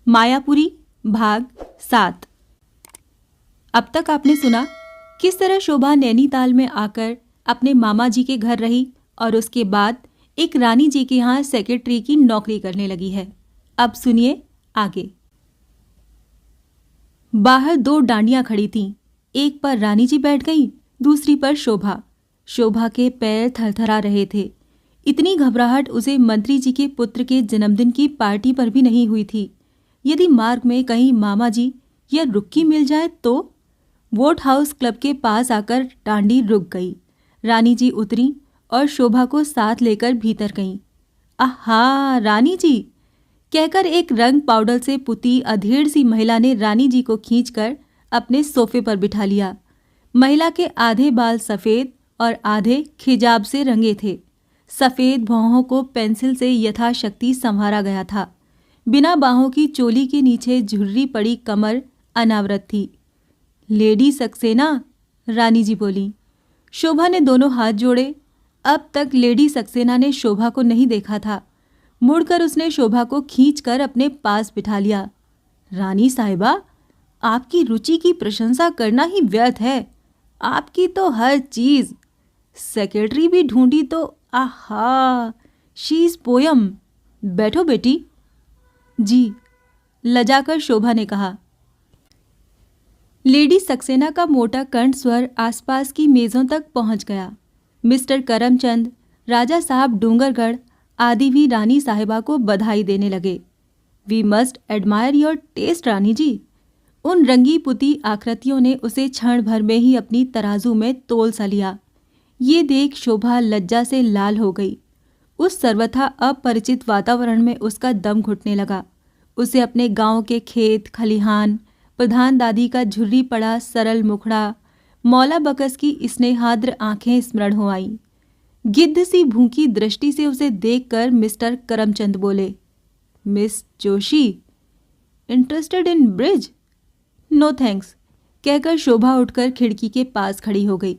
मायापुरी भाग 7। अब तक आपने सुना किस तरह शोभा नैनीताल में आकर अपने मामा जी के घर रही और उसके बाद एक रानी जी के यहाँ सेक्रेटरी की नौकरी करने लगी है। अब सुनिए आगे। बाहर 2 डांडियां खड़ी थीं। एक पर रानी जी बैठ गई, दूसरी पर शोभा। शोभा के पैर थरथरा रहे थे। इतनी घबराहट उसे मंत्री जी के पुत्र के जन्मदिन की पार्टी पर भी नहीं हुई थी। यदि मार्ग में कहीं मामा जी या रुक्की मिल जाए तो। वोट हाउस क्लब के पास आकर डांडी रुक गई। रानी जी उतरी और शोभा को साथ लेकर भीतर गईं। आहा रानी जी, कहकर एक रंग पाउडर से पुती अधेड़ सी महिला ने रानी जी को खींचकर अपने सोफे पर बिठा लिया। महिला के आधे बाल सफ़ेद और आधे खिजाब से रंगे थे। सफ़ेद भौहों को पेंसिल से यथाशक्ति संवारा गया था। बिना बाहों की चोली के नीचे झुर्री पड़ी कमर अनावृत थी। लेडी सक्सेना, रानी जी बोली। शोभा ने दोनों हाथ जोड़े। अब तक लेडी सक्सेना ने शोभा को नहीं देखा था। मुड़कर उसने शोभा को खींचकर अपने पास बिठा लिया। रानी साहिबा, आपकी रुचि की प्रशंसा करना ही व्यर्थ है। आपकी तो हर चीज़। सेक्रेटरी भी ढूंढी तो आहा, शी इज़ पोयम। बैठो बेटी। जी, लजाकर शोभा ने कहा। लेडी सक्सेना का मोटा कंठ स्वर आसपास की मेज़ों तक पहुंच गया। मिस्टर करमचंद, राजा साहब डूंगरगढ़ आदि भी रानी साहिबा को बधाई देने लगे। We must admire your taste Rani ji. उन रंगी पुती आकृतियों ने उसे क्षण भर में ही अपनी तराजू में तोल सा लिया। ये देख शोभा लज्जा से लाल हो गई। उस सर्वथा अपरिचित वातावरण में उसका दम घुटने लगा। उसे अपने गांव के खेत खलिहान, प्रधान दादी का झुर्री पड़ा सरल मुखड़ा, मौला बकस की स्नेहाद्र आंखें स्मरण हो आईं। गिद्ध सी भूखी दृष्टि से उसे देखकर मिस्टर करमचंद बोले, miss Joshi, interested in bridge? No thanks, कहकर शोभा उठकर खिड़की के पास खड़ी हो गई।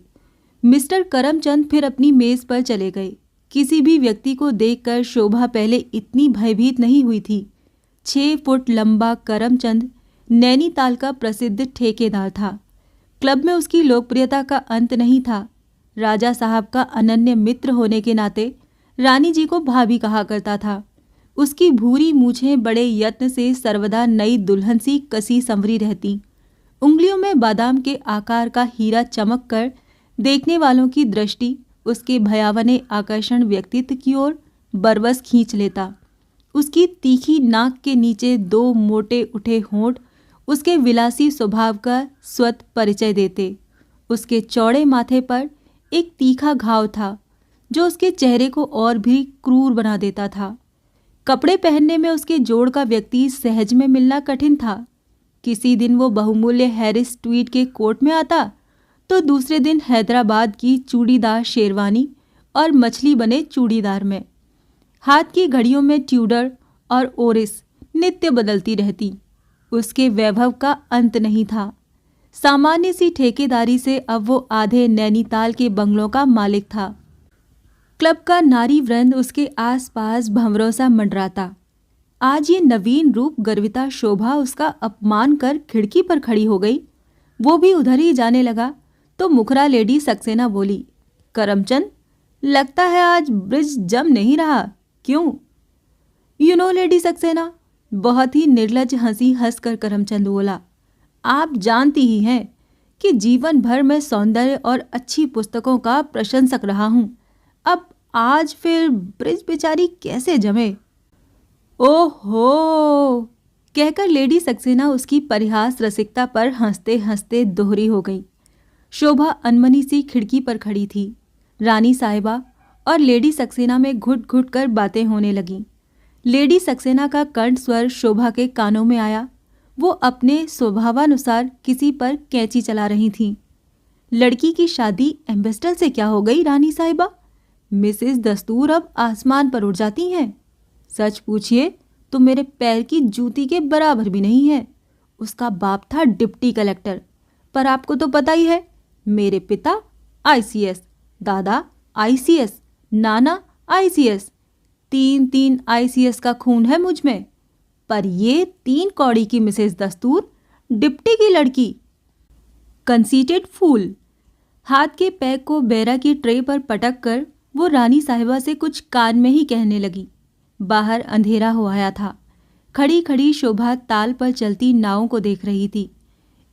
मिस्टर करमचंद फिर अपनी मेज पर चले गए। किसी भी व्यक्ति को देखकर शोभा पहले इतनी भयभीत नहीं हुई थी। 6 फुट लंबा करमचंद नैनीताल का प्रसिद्ध ठेकेदार था। क्लब में उसकी लोकप्रियता का अंत नहीं था। राजा साहब का अनन्य मित्र होने के नाते रानी जी को भाभी कहा करता था। उसकी भूरी मूछें बड़े यत्न से सर्वदा नई दुल्हन सी कसी संवरी रहती। उंगलियों में बादाम के आकार का हीरा चमक कर देखने वालों की दृष्टि उसके भयावने आकर्षण व्यक्तित्व की ओर बरबस खींच लेता। उसकी तीखी नाक के नीचे 2 मोटे उठे होंठ उसके विलासी स्वभाव का स्वत परिचय देते। उसके चौड़े माथे पर एक तीखा घाव था जो उसके चेहरे को और भी क्रूर बना देता था। कपड़े पहनने में उसके जोड़ का व्यक्ति सहज में मिलना कठिन था। किसी दिन वो बहुमूल्य हैरिस ट्वीट के कोट में आता तो दूसरे दिन हैदराबाद की चूड़ीदार शेरवानी और मछली बने चूड़ीदार में। हाथ की घड़ियों में ट्यूडर और ओरिस नित्य बदलती रहती। उसके वैभव का अंत नहीं था। सामान्य सी ठेकेदारी से अब वो आधे नैनीताल के बंगलों का मालिक था। क्लब का नारी वृंद उसके आसपास भंवरों सा मंडराता। आज ये नवीन रूप गर्विता शोभा उसका अपमान कर खिड़की पर खड़ी हो गई। वो भी उधर ही जाने लगा तो मुखरा लेडी सक्सेना बोली, करमचंद, लगता है आज ब्रिज जम नहीं रहा, क्यों? यू नो लेडी सक्सेना, बहुत ही निर्लज हंसी हंसकर करमचंद बोला, आप जानती ही हैं कि जीवन भर मैं सौंदर्य और अच्छी पुस्तकों का प्रशंसक रहा हूं। अब आज फिर ब्रिज बेचारी कैसे जमे? ओहो, कहकर लेडी सक्सेना उसकी परिहास रसिकता पर हंसते हंसते दोहरी हो गई। शोभा अनमनी सी खिड़की पर खड़ी थी। रानी साहिबा और लेडी सक्सेना में घुट घुट कर बातें होने लगीं। लेडी सक्सेना का कंठ स्वर शोभा के कानों में आया। वो अपने स्वभावानुसार किसी पर कैंची चला रही थीं। लड़की की शादी एम्बेसडर से क्या हो गई रानी साहिबा? मिसेस दस्तूर अब आसमान पर उड़ जाती हैं। सच पूछिए तो मेरे पैर की जूती के बराबर भी नहीं है। उसका बाप था डिप्टी कलेक्टर, पर आपको तो पता ही है, मेरे पिता ICS, दादा ICS, नाना ICS, 3 ICS का खून है मुझ में। पर ये 3 कौड़ी की मिसेस दस्तूर, डिप्टी की लड़की। कंसीटेड फूल। हाथ के पैक को बेरा की ट्रे पर पटक कर वो रानी साहिबा से कुछ कान में ही कहने लगी। बाहर अंधेरा हो आया था। खड़ी खड़ी शोभा ताल पर चलती नावों को देख रही थी।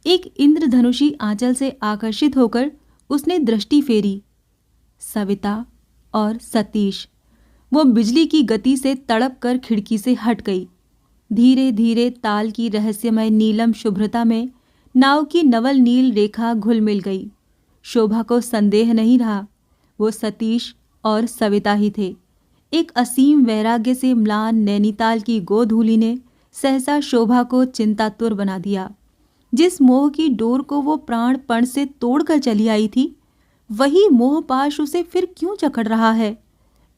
एक इंद्रधनुषी आंचल से आकर्षित होकर उसने दृष्टि फेरी। सविता और सतीश। वो बिजली की गति से तड़प कर खिड़की से हट गई। धीरे धीरे ताल की रहस्यमय नीलम शुभ्रता में नाव की नवल नील रेखा घुल मिल गई। शोभा को संदेह नहीं रहा, वो सतीश और सविता ही थे। एक असीम वैराग्य से म्लान नैनीताल की गोधूली ने सहसा शोभा को चिंतातुर बना दिया। जिस मोह की डोर को वो प्राणपण से तोड़कर चली आई थी, वही मोहपाश उसे फिर क्यों जकड़ रहा है?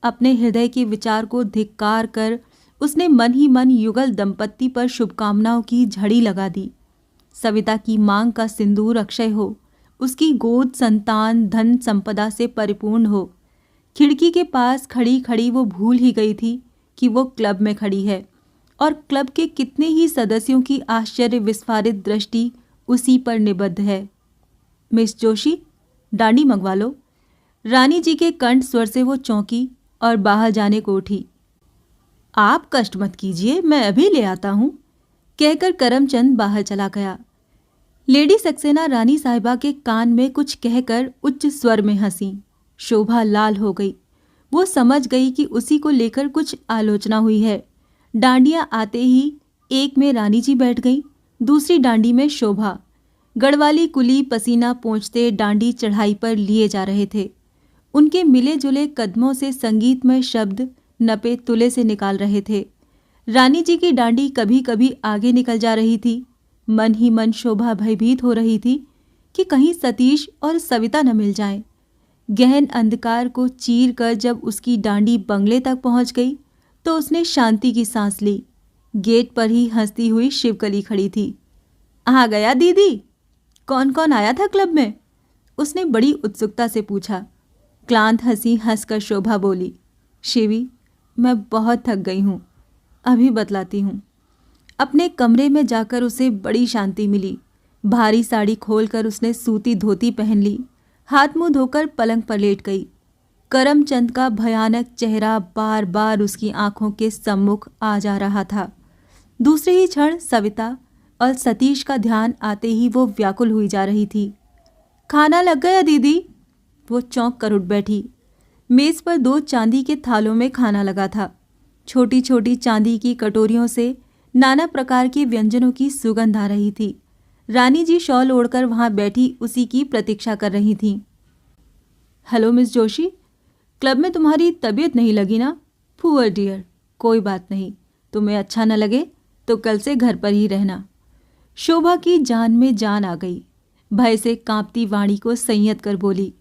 अपने हृदय के विचार को धिक्कार कर उसने मन ही मन युगल दंपत्ति पर शुभकामनाओं की झड़ी लगा दी। सविता की मांग का सिंदूर अक्षय हो, उसकी गोद संतान धन संपदा से परिपूर्ण हो। खिड़की के पास खड़ी खड़ी वो भूल ही गई थी कि वो क्लब में खड़ी है और क्लब के कितने ही सदस्यों की आश्चर्य विस्फारित दृष्टि उसी पर निबद्ध है। मिस जोशी, डांडी मंगवा लो। रानी जी के कंठ स्वर से वो चौंकी और बाहर जाने को उठी। आप कष्ट मत कीजिए, मैं अभी ले आता हूँ, कहकर करमचंद बाहर चला गया। लेडी सक्सेना रानी साहिबा के कान में कुछ कहकर उच्च स्वर में हंसी। शोभा लाल हो गई। वो समझ गई कि उसी को लेकर कुछ आलोचना हुई है। डांडियां आते ही एक में रानी जी बैठ गई, दूसरी डांडी में शोभा। गढ़वाली कुली पसीना पोंछते डांडी चढ़ाई पर लिए जा रहे थे। उनके मिले जुले कदमों से संगीतमय शब्द नपे तुले से निकाल रहे थे। रानी जी की डांडी कभी कभी आगे निकल जा रही थी। मन ही मन शोभा भयभीत हो रही थी कि कहीं सतीश और सविता न मिल जाएं। गहन अंधकार को चीर कर जब उसकी डांडी बंगले तक पहुंच गई तो उसने शांति की सांस ली। गेट पर ही हंसती हुई शिवकली खड़ी थी। आ गया दीदी? कौन कौन आया था क्लब में? उसने बड़ी उत्सुकता से पूछा। क्लांत हंसी हंसकर शोभा बोली, शिवी, मैं बहुत थक गई हूँ, अभी बतलाती हूँ। अपने कमरे में जाकर उसे बड़ी शांति मिली। भारी साड़ी खोलकर उसने सूती धोती पहन ली। हाथ मुंह धोकर पलंग पर लेट गई। करमचंद का भयानक चेहरा बार बार उसकी आंखों के सम्मुख आ जा रहा था। दूसरे ही क्षण सविता और सतीश का ध्यान आते ही वो व्याकुल हुई जा रही थी। खाना लग गया दीदी? वो चौंक कर उठ बैठी। मेज पर 2 चांदी के थालों में खाना लगा था। छोटी छोटी चांदी की कटोरियों से नाना प्रकार के व्यंजनों की सुगंध आ रही थी। रानी जी शॉल ओढ़कर वहां बैठी उसी की प्रतीक्षा कर रही थीं। हेलो मिस जोशी, क्लब में तुम्हारी तबीयत नहीं लगी ना? पुअर डियर, कोई बात नहीं, तुम्हें अच्छा न लगे तो कल से घर पर ही रहना। शोभा की जान में जान आ गई। भय से कांपती वाणी को संयत कर बोली,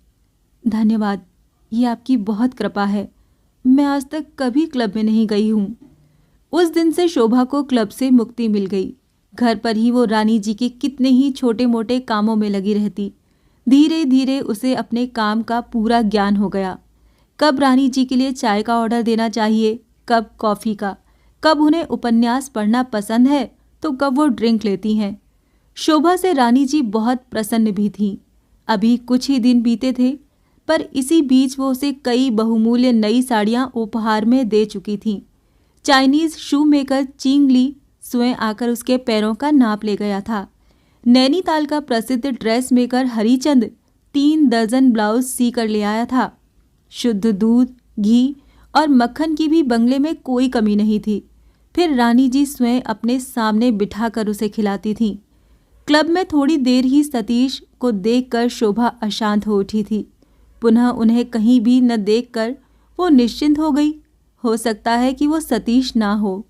धन्यवाद, ये आपकी बहुत कृपा है। मैं आज तक कभी क्लब में नहीं गई हूँ। उस दिन से शोभा को क्लब से मुक्ति मिल गई। घर पर ही वो रानी जी के कितने ही छोटे मोटे कामों में लगी रहती। धीरे धीरे उसे अपने काम का पूरा ज्ञान हो गया। कब रानी जी के लिए चाय का ऑर्डर देना चाहिए, कब कॉफ़ी का, कब उन्हें उपन्यास पढ़ना पसंद है तो कब वो ड्रिंक लेती हैं। शोभा से रानी जी बहुत प्रसन्न भी थीं। अभी कुछ ही दिन बीते थे, पर इसी बीच वो उसे कई बहुमूल्य नई साड़ियाँ उपहार में दे चुकी थीं। चाइनीज़ शू मेकर चिंग ली स्वयं आकर उसके पैरों का नाप ले गया था। नैनीताल का प्रसिद्ध ड्रेस मेकर हरिचंद 3 दर्जन ब्लाउज सी कर ले आया था। शुद्ध दूध, घी और मक्खन की भी बंगले में कोई कमी नहीं थी। फिर रानी जी स्वयं अपने सामने बिठाकर उसे खिलाती थीं। क्लब में थोड़ी देर ही सतीश को देखकर शोभा अशांत हो उठी थी। पुनः उन्हें कहीं भी न देखकर वो निश्चिंत हो गई। हो सकता है कि वो सतीश ना हो।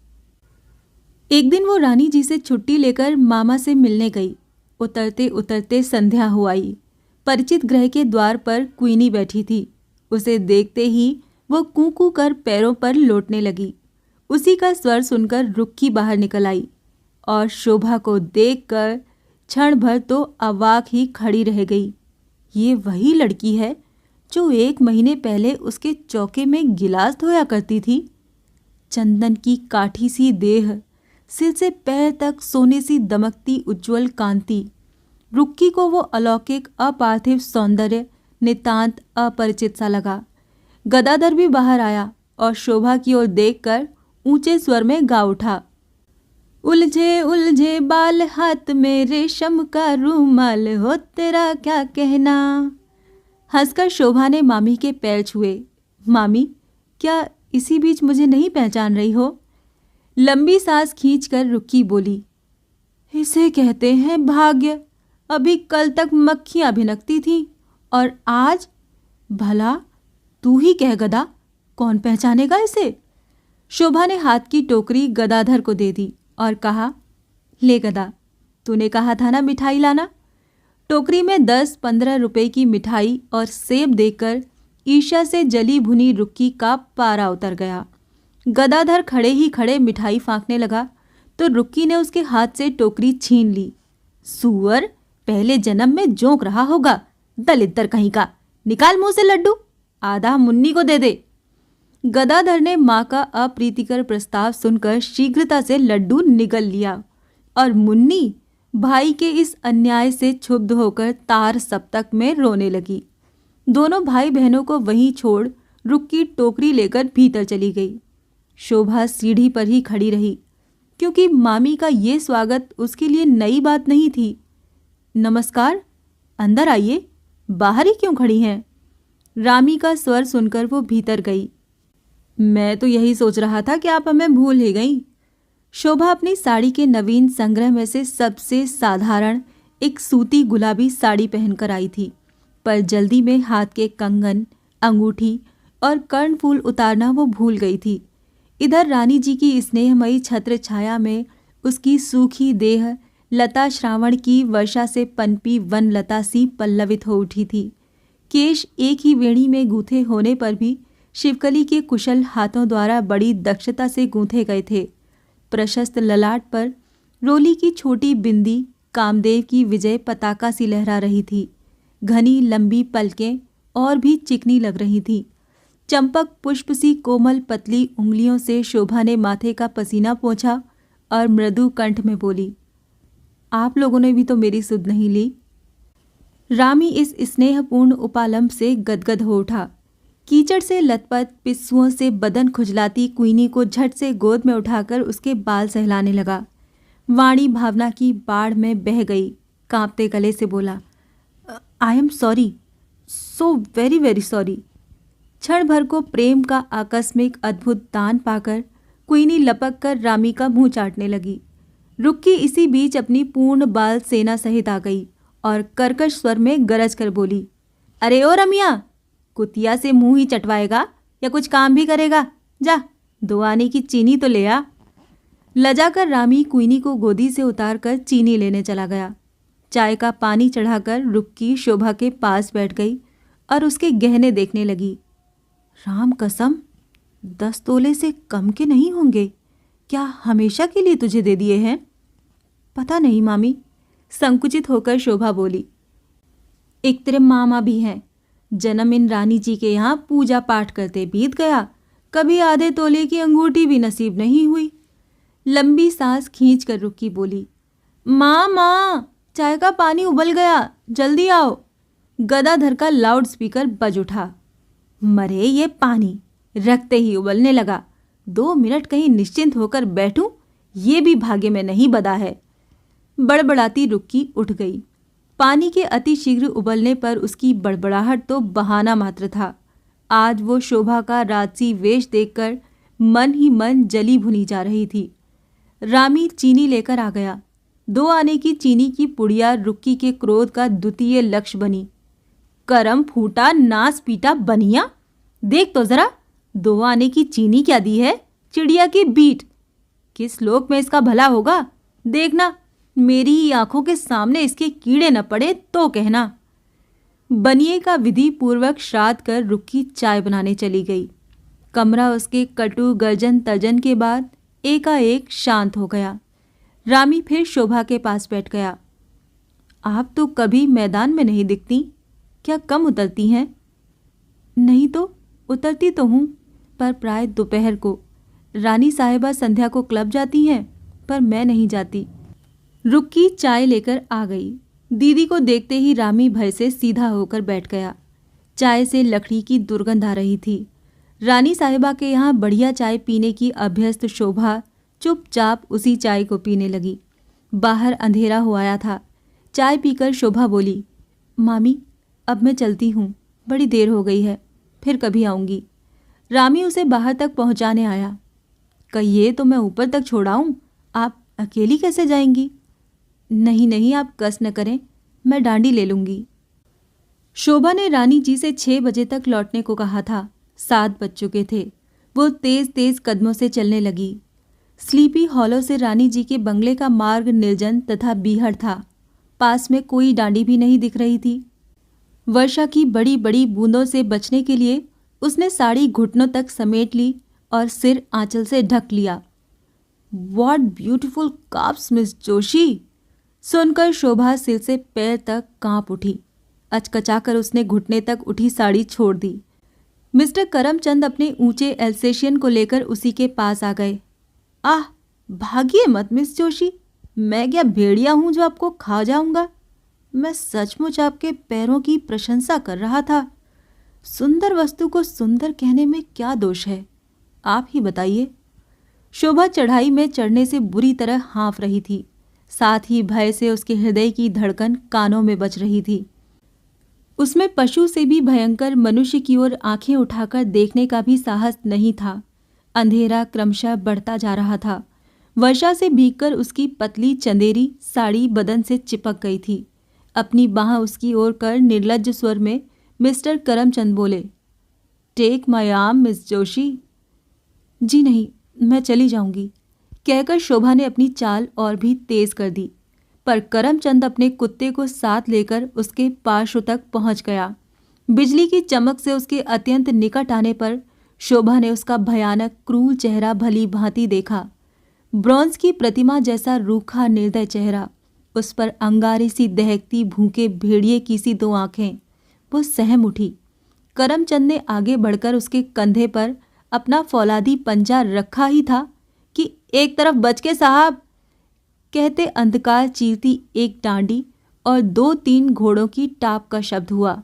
एक दिन वो रानी जी से छुट्टी लेकर मामा से मिलने गई। उतरते उतरते संध्या हो आई। परिचित गृह के द्वार पर क्वीनी बैठी थी। उसे देखते ही वो कूं कूं कर पैरों पर लौटने लगी। उसी का स्वर सुनकर रुक्की बाहर निकल आई और शोभा को देखकर क्षण भर तो अवाक ही खड़ी रह गई। ये वही लड़की है जो 1 महीने पहले उसके चौके में गिलास धोया करती थी। चंदन की काठी सी देह, सिर से पैर तक सोने सी दमकती उज्ज्वल कांति। रुक्की को वो अलौकिक अपार्थिव सौंदर्य नितांत अपरिचित सा लगा। गदाधर भी बाहर आया और शोभा की ओर देखकर ऊंचे स्वर में गा उठा। उलझे उलझे बाल हाथ में रेशम का रूमाल, हो तेरा क्या कहना। हंसकर शोभा ने मामी के पैर छुए। मामी, क्या इसी बीच मुझे नहीं पहचान रही हो? लंबी सांस खींचकर रुक्की बोली, इसे कहते हैं भाग्य। अभी कल तक मक्खियां भिनकती थीं और आज भला तू ही कह गदा, कौन पहचानेगा इसे? शोभा ने हाथ की टोकरी गदाधर को दे दी और कहा, ले गदा, तूने कहा था ना मिठाई लाना। टोकरी में 10-15 रुपए की मिठाई और सेब देकर ईर्ष्या से जली भुनी रुक्की का पारा उतर गया। गदाधर खड़े ही खड़े मिठाई फांकने लगा तो रुक्की ने उसके हाथ से टोकरी छीन ली। सूअर, पहले जन्म में जोंक रहा होगा, दलिद्दर कहीं का। निकाल मुंह से लड्डू, आधा मुन्नी को दे दे। गदाधर ने माँ का अप्रीतिकर प्रस्ताव सुनकर शीघ्रता से लड्डू निगल लिया और मुन्नी भाई के इस अन्याय से क्षुब्ध होकर तार सप्तक में रोने लगी। दोनों भाई बहनों को वहीं छोड़ रुक्की टोकरी लेकर भीतर चली गई। शोभा सीढ़ी पर ही खड़ी रही, क्योंकि मामी का ये स्वागत उसके लिए नई बात नहीं थी। नमस्कार, अंदर आइए, बाहर ही क्यों खड़ी हैं? रामी का स्वर सुनकर वो भीतर गई। मैं तो यही सोच रहा था कि आप हमें भूल ही गईं। शोभा अपनी साड़ी के नवीन संग्रह में से सबसे साधारण एक सूती गुलाबी साड़ी पहनकर आई थी, पर जल्दी में हाथ के कंगन, अंगूठी और कर्णफूल उतारना वो भूल गई थी। इधर रानी जी की स्नेहमयी छत्र छाया में उसकी सूखी देह लता श्रावण की वर्षा से पनपी वन लता सी पल्लवित हो उठी थी। केश एक ही वेणी में गूंथे होने पर भी शिवकली के कुशल हाथों द्वारा बड़ी दक्षता से गूंथे गए थे। प्रशस्त ललाट पर रोली की छोटी बिंदी कामदेव की विजय पताका सी लहरा रही थी। घनी लंबी पलकें और भी चिकनी लग रही थीं। चंपक पुष्प सी कोमल पतली उंगलियों से शोभा ने माथे का पसीना पोंछा और मृदु कंठ में बोली, आप लोगों ने भी तो मेरी सुध नहीं ली। रामी इस स्नेहपूर्ण उपालंब से गदगद हो उठा। कीचड़ से लथपथ पिस्सुओं से बदन खुजलाती क्वीनी को झट से गोद में उठाकर उसके बाल सहलाने लगा। वाणी भावना की बाढ़ में बह गई। कांपते गले से बोला, I am sorry, so very very sorry. क्षण भर को प्रेम का आकस्मिक अद्भुत दान पाकर क्वीनी लपक कर रामी का मुंह चाटने लगी। रुक्की इसी बीच अपनी पूर्ण बाल सेना सहित आ गई और कर्कश स्वर में गरज कर बोली, अरे ओ रमिया, कुतिया से मुंह ही चटवाएगा या कुछ काम भी करेगा? जा, 2 आने की चीनी तो ले आ। लजाकर रामी क्वीनी को गोदी से उतारकर चीनी लेने चला गया। चाय का पानी चढ़ाकर रुक्की शोभा के पास बैठ गई और उसके गहने देखने लगी। राम कसम, 10 तोले से कम के नहीं होंगे। क्या हमेशा के लिए तुझे दे दिए हैं? पता नहीं मामी, संकुचित होकर शोभा बोली। एक तेरे मामा भी हैं। जन्म इन रानी जी के यहाँ पूजा पाठ करते बीत गया, कभी आधे तोले की अंगूठी भी नसीब नहीं हुई। लंबी सांस खींचकर रुक्की बोली, माँ माँ, चाय का पानी उबल गया, जल्दी आओ। गदाधर का लाउड स्पीकर बज उठा। मरे ये पानी, रखते ही उबलने लगा। 2 मिनट कहीं निश्चिंत होकर बैठूं, ये भी भाग्य में नहीं बदा है। बड़बड़ाती रुक्की उठ गई। पानी के अति शीघ्र उबलने पर उसकी बड़बड़ाहट तो बहाना मात्र था। आज वो शोभा का राजसी वेश देखकर मन ही मन जली भुनी जा रही थी। रामी चीनी लेकर आ गया। 2 आने की चीनी की पुड़िया रुक्की के क्रोध का द्वितीय लक्ष्य बनी। करम फूटा नास पीटा बनिया, देख तो जरा, 2 आने की चीनी क्या दी है, चिड़िया की बीट। किस लोक में इसका भला होगा? देखना, मेरी ही आंखों के सामने इसके कीड़े न पड़े तो कहना। बनिए का विधि पूर्वक श्राद्ध कर रुक्की चाय बनाने चली गई। कमरा उसके कटु गर्जन तर्जन के बाद एकाएक शांत हो गया। रामी फिर शोभा के पास बैठ गया। आप तो कभी मैदान में नहीं दिखती, क्या कम उतरती हैं? नहीं तो उतरती तो हूँ, पर प्राय दोपहर को। रानी साहिबा संध्या को क्लब जाती हैं, पर मैं नहीं जाती। रुक्की चाय लेकर आ गई। दीदी को देखते ही रामी भय से सीधा होकर बैठ गया। चाय से लकड़ी की दुर्गंध आ रही थी। रानी साहिबा के यहाँ बढ़िया चाय पीने की अभ्यस्त शोभा चुपचाप उसी चाय को पीने लगी। बाहर अंधेरा हो आया था। चाय पीकर शोभा बोली, मामी अब मैं चलती हूँ, बड़ी देर हो गई है, फिर कभी आऊँगी। रामी उसे बाहर तक पहुँचाने आया। कहिए तो मैं ऊपर तक छोड़ाऊँ, आप अकेली कैसे जाएंगी? नहीं नहीं, आप कस न करें, मैं डांडी ले लूँगी। शोभा ने रानी जी से 6 बजे तक लौटने को कहा था। 7 बज चुके थे। वो तेज तेज कदमों से चलने लगी। स्लीपी हॉलो से रानी जी के बंगले का मार्ग निर्जन तथा बीहड़ था। पास में कोई डांडी भी नहीं दिख रही थी। वर्षा की बड़ी बड़ी बूंदों से बचने के लिए उसने साड़ी घुटनों तक समेट ली और सिर आंचल से ढक लिया। What beautiful cups miss Joshi! सुनकर शोभा सिर से पैर तक कांप उठी। अचकचाकर उसने घुटने तक उठी साड़ी छोड़ दी। मिस्टर करमचंद अपने ऊंचे एल्सेशियन को लेकर उसी के पास आ गए। आह, भागिए मत मिस जोशी, मैं क्या भेड़िया हूं जो आपको खा जाऊंगा? मैं सचमुच आपके पैरों की प्रशंसा कर रहा था। सुंदर वस्तु को सुंदर कहने में क्या दोष है, आप ही बताइए। शोभा चढ़ाई में चढ़ने से बुरी तरह हाँफ रही थी। साथ ही भय से उसके हृदय की धड़कन कानों में बज रही थी। उसमें पशु से भी भयंकर मनुष्य की ओर आंखें उठाकर देखने का भी साहस नहीं था। अंधेरा क्रमशः बढ़ता जा रहा था। वर्षा से भीगकर उसकी पतली चंदेरी साड़ी बदन से चिपक गई थी। अपनी बाह उसकी ओर कर निर्लज्ज स्वर में मिस्टर करमचंद बोले, take my arm miss Joshi. जी नहीं, मैं चली जाऊंगी, कहकर शोभा ने अपनी चाल और भी तेज कर दी। पर करमचंद अपने कुत्ते को साथ लेकर उसके पार्श्व तक पहुंच गया। बिजली की चमक से उसके अत्यंत निकट आने पर शोभा ने उसका भयानक क्रूर चेहरा भली भांति देखा। ब्रॉन्ज की प्रतिमा जैसा रूखा निर्दय चेहरा, उस पर अंगारे सी दहकती भूखे भेड़िए की सी 2 आंखें। वो सहम उठी। करमचंद ने आगे बढ़कर उसके कंधे पर अपना फौलादी पंजा रखा ही था कि एक तरफ बच के साहब, कहते अंधकार चीरती एक डांडी और 2-3 घोड़ों की टाप का शब्द हुआ।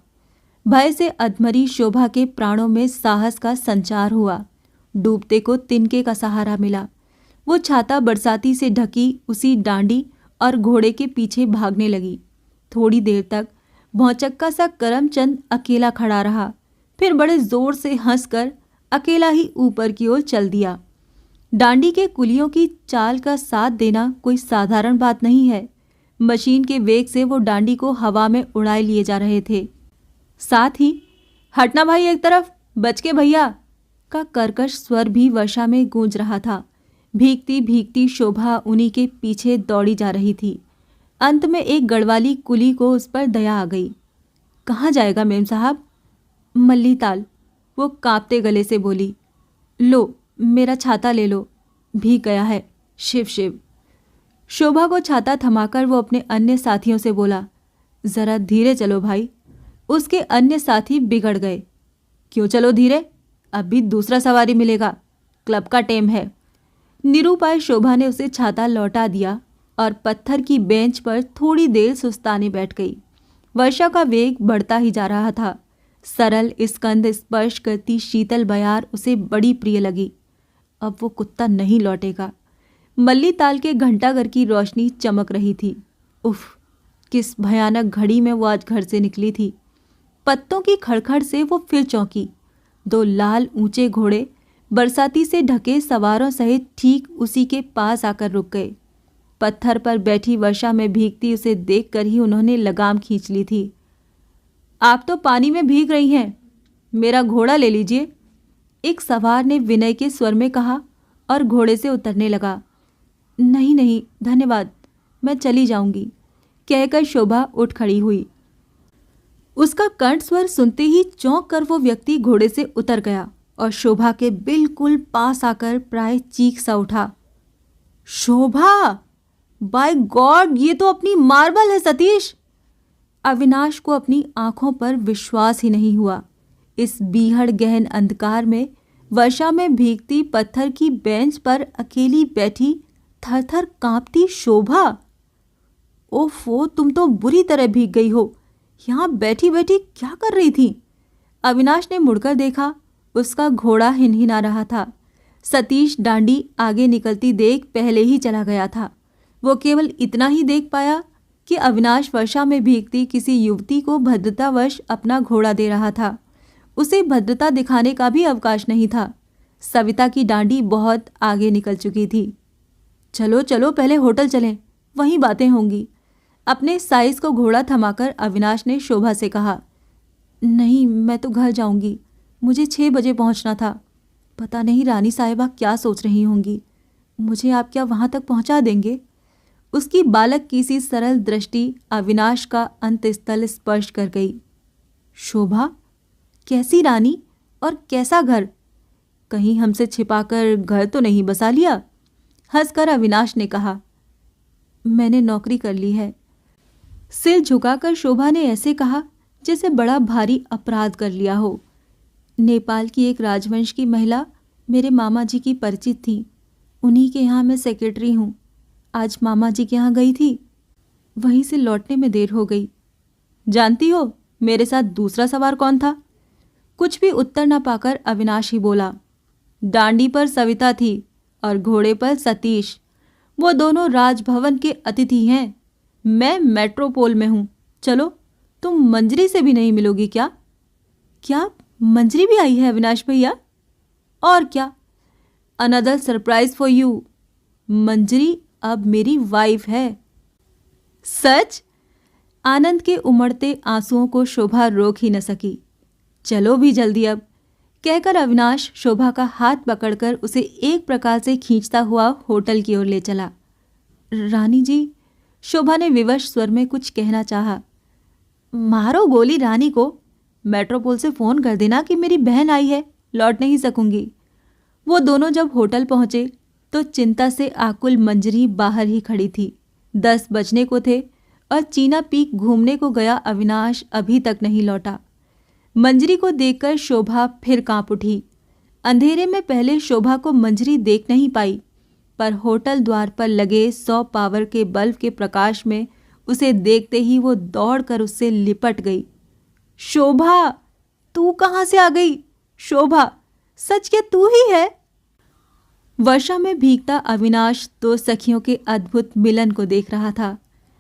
भय से अधमरी शोभा के प्राणों में साहस का संचार हुआ। डूबते को तिनके का सहारा मिला। वो छाता बरसाती से ढकी उसी डांडी और घोड़े के पीछे भागने लगी। थोड़ी देर तक भौचक्का सा करमचंद अकेला खड़ा रहा, फिर बड़े जोर से हंसकर अकेला ही ऊपर की ओर चल दिया। डांडी के कुलियों की चाल का साथ देना कोई साधारण बात नहीं है। मशीन के वेग से वो डांडी को हवा में उड़ाए लिए जा रहे थे। साथ ही हटना भाई एक तरफ, बच के भैया का कर्कश स्वर भी वर्षा में गूंज रहा था। भीगती भीगती शोभा उन्हीं के पीछे दौड़ी जा रही थी। अंत में एक गढ़वाली कुली को उस पर दया आ गई। कहाँ जाएगा मेम साहब? मल्ली ताल, वो कांपते गले से बोली। लो मेरा छाता ले लो, भीग गया है, शिव शिव। शोभा को छाता थमाकर वो अपने अन्य साथियों से बोला, जरा धीरे चलो भाई। उसके अन्य साथी बिगड़ गए। क्यों चलो धीरे, अभी दूसरा सवारी मिलेगा, क्लब का टेम है। निरुपाय शोभा ने उसे छाता लौटा दिया और पत्थर की बेंच पर थोड़ी देर सुस्ताने बैठ गई। वर्षा का वेग बढ़ता ही जा रहा था। सरल स्कंद स्पर्श करती शीतल बयार उसे बड़ी प्रिय लगी। अब वो कुत्ता नहीं लौटेगा। मल्ली ताल के घंटाघर की रोशनी चमक रही थी। उफ, किस भयानक घड़ी में वो आज घर से निकली थी। पत्तों की खड़खड़ से वो फिर चौंकी। 2 लाल ऊंचे घोड़े बरसाती से ढके सवारों सहित ठीक उसी के पास आकर रुक गए। पत्थर पर बैठी वर्षा में भीगती उसे देखकर ही उन्होंने लगाम खींच ली थी। आप तो पानी में भीग रही हैं, मेरा घोड़ा ले लीजिए, एक सवार ने विनय के स्वर में कहा और घोड़े से उतरने लगा। नहीं नहीं धन्यवाद, मैं चली जाऊंगी, कहकर शोभा उठ खड़ी हुई। उसका कंठ स्वर सुनते ही चौंक कर वो व्यक्ति घोड़े से उतर गया और शोभा के बिल्कुल पास आकर प्राय चीख सा उठा। शोभा, बाय गॉड, ये तो अपनी मार्बल है सतीश। अविनाश को अपनी आंखों पर विश्वास ही नहीं हुआ। इस बीहड़ गहन अंधकार में वर्षा में भीगती पत्थर की बेंच पर अकेली बैठी थर थर कांपती शोभा। ओफो, तुम तो बुरी तरह भीग गई हो। यहाँ बैठी बैठी क्या कर रही थी? अविनाश ने मुड़कर देखा। उसका घोड़ा हिनहिना रहा था। सतीश डांडी आगे निकलती देख पहले ही चला गया था। वो केवल इतना ही देख पाया कि अविनाश वर्षा में भीगती किसी युवती को भद्रतावश अपना घोड़ा दे रहा था। उसे भद्रता दिखाने का भी अवकाश नहीं था। सविता की डांडी बहुत आगे निकल चुकी थी। चलो चलो, पहले होटल चलें, वहीं बातें होंगी। अपने साइज को घोड़ा थमाकर अविनाश ने शोभा से कहा। नहीं, मैं तो घर जाऊंगी। मुझे 6 बजे पहुंचना था। पता नहीं रानी साहिबा क्या सोच रही होंगी। मुझे आप क्या वहां तक पहुंचा देंगे? उसकी बालक की सी सरल दृष्टि अविनाश का अंतस्थल स्पर्श कर गई। शोभा, कैसी रानी और कैसा घर? कहीं हमसे छिपाकर घर तो नहीं बसा लिया? हंसकर अविनाश ने कहा। मैंने नौकरी कर ली है। सिर झुकाकर शोभा ने ऐसे कहा जैसे बड़ा भारी अपराध कर लिया हो। नेपाल की एक राजवंश की महिला मेरे मामा जी की परिचित थी। उन्हीं के यहाँ मैं सेक्रेटरी हूँ। आज मामा जी के यहाँ गई थी। वहीं से लौटने में देर हो गई। जानती हो मेरे साथ दूसरा सवार कौन था? कुछ भी उत्तर न पाकर अविनाश ही बोला। डांडी पर सविता थी और घोड़े पर सतीश। वो दोनों राजभवन के अतिथि हैं। मैं मेट्रोपोल में हूँ। चलो, तुम मंजरी से भी नहीं मिलोगी क्या? क्या मंजरी भी आई है अविनाश भैया? और क्या, अनदर सरप्राइज फॉर यू। मंजरी अब मेरी वाइफ है। सच? आनंद के उमड़ते आंसुओं को शोभा रोक ही न सकी। चलो भी जल्दी अब, कहकर अविनाश शोभा का हाथ पकड़कर उसे एक प्रकार से खींचता हुआ होटल की ओर ले चला। रानी जी, शोभा ने विवश स्वर में कुछ कहना चाहा। मारो गोली रानी को। मेट्रोपोल से फोन कर देना कि मेरी बहन आई है, लौट नहीं सकूंगी। वो दोनों जब होटल पहुंचे तो चिंता से आकुल मंजरी बाहर ही खड़ी थी। 10 बजने को थे और चीना पीक घूमने को गया अविनाश अभी तक नहीं लौटा। मंजरी को देखकर शोभा फिर कांप उठी। अंधेरे में पहले शोभा को मंजरी देख नहीं पाई, पर होटल द्वार पर लगे 100 पावर के बल्ब के प्रकाश में उसे देखते ही वो दौड़कर उससे लिपट गई। शोभा, तू कहाँ से आ गई? शोभा, सच क्या तू ही है? वर्षा में भीगता अविनाश 2 सखियों के अद्भुत मिलन को देख रहा था।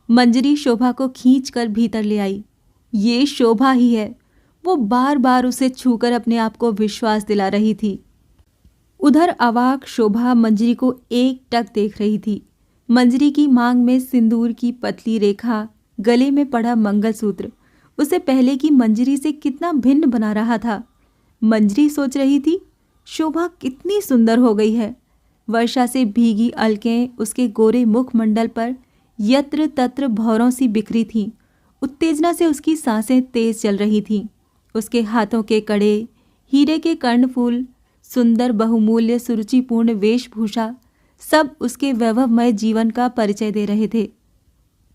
मंजरी शोभा को खींचकर भीतर ले आई। ये शोभा ही है। वो बार बार उसे छूकर अपने आप को विश्वास दिला रही थी। उधर अवाक शोभा मंजरी को एकटक देख रही थी। मंजरी की मांग में सिंदूर की पतली रेखा, गले में पड़ा मंगलसूत्र उसे पहले की मंजरी से कितना भिन्न बना रहा था। मंजरी सोच रही थी, शोभा कितनी सुंदर हो गई है। वर्षा से भीगी अलकें उसके गोरे मुखमंडल पर यत्र तत्र भौरों सी बिखरी थीं। उत्तेजना से उसकी सांसें तेज चल रही थीं। उसके हाथों के कड़े, हीरे के कर्णफूल, सुंदर बहुमूल्य सुरुचिपूर्ण वेशभूषा सब उसके वैभवमय जीवन का परिचय दे रहे थे।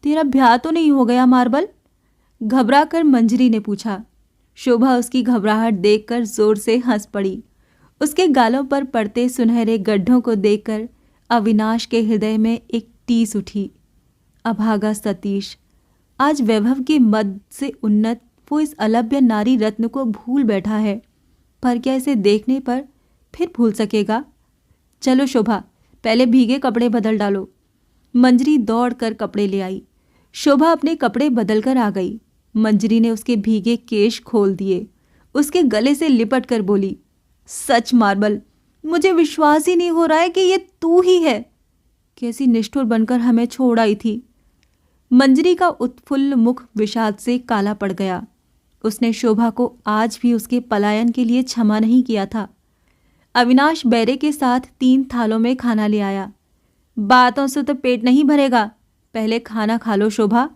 तेरा ब्याह तो नहीं हो गया मार्बल? घबरा कर मंजरी ने पूछा। शोभा उसकी घबराहट देखकर जोर से हंस पड़ी। उसके गालों पर पड़ते सुनहरे गड्ढों को देखकर अविनाश के हृदय में एक टीस उठी। अभागा सतीश, आज वैभव के मद से उन्नत वो इस अलभ्य नारी रत्न को भूल बैठा है, पर क्या इसे देखने पर फिर भूल सकेगा? चलो शोभा, पहले भीगे कपड़े बदल डालो। मंजरी दौड़कर कपड़े ले आई। शोभा अपने कपड़े बदलकर आ गई। मंजरी ने उसके भीगे केश खोल दिए। उसके गले से लिपट कर बोली, सच मार्बल, मुझे विश्वास ही नहीं हो रहा है कि ये तू ही है। कैसी निष्ठुर बनकर हमें छोड़ आई थी। मंजरी का उत्फुल्ल मुख विषाद से काला पड़ गया। उसने शोभा को आज भी उसके पलायन के लिए क्षमा नहीं किया था। अविनाश बैरे के साथ 3 थालों में खाना ले आया। बातों से तो पेट नहीं भरेगा, पहले खाना खा लो शोभा।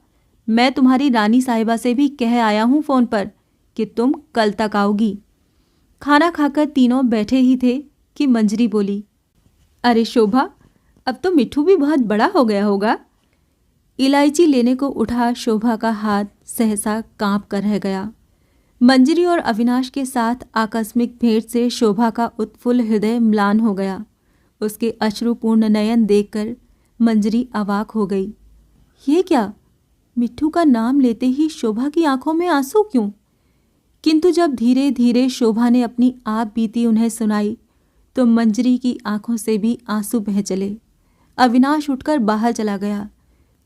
मैं तुम्हारी रानी साहिबा से भी कह आया हूँ फ़ोन पर कि तुम कल तक आओगी। खाना खाकर तीनों बैठे ही थे कि मंजरी बोली, अरे शोभा, अब तो मिठू भी बहुत बड़ा हो गया होगा। इलायची लेने को उठा शोभा का हाथ सहसा कांप कर रह गया। मंजरी और अविनाश के साथ आकस्मिक भेंट से शोभा का उत्फुल्ल हृदय म्लान हो गया। उसके अश्रुपूर्ण नयन देखकर मंजरी अवाक हो गई। ये क्या? मिट्ठू का नाम लेते ही शोभा की आंखों में आंसू क्यों? किंतु जब धीरे धीरे शोभा ने अपनी आप बीती उन्हें सुनाई तो मंजरी की आंखों से भी आंसू बह चले। अविनाश उठकर बाहर चला गया।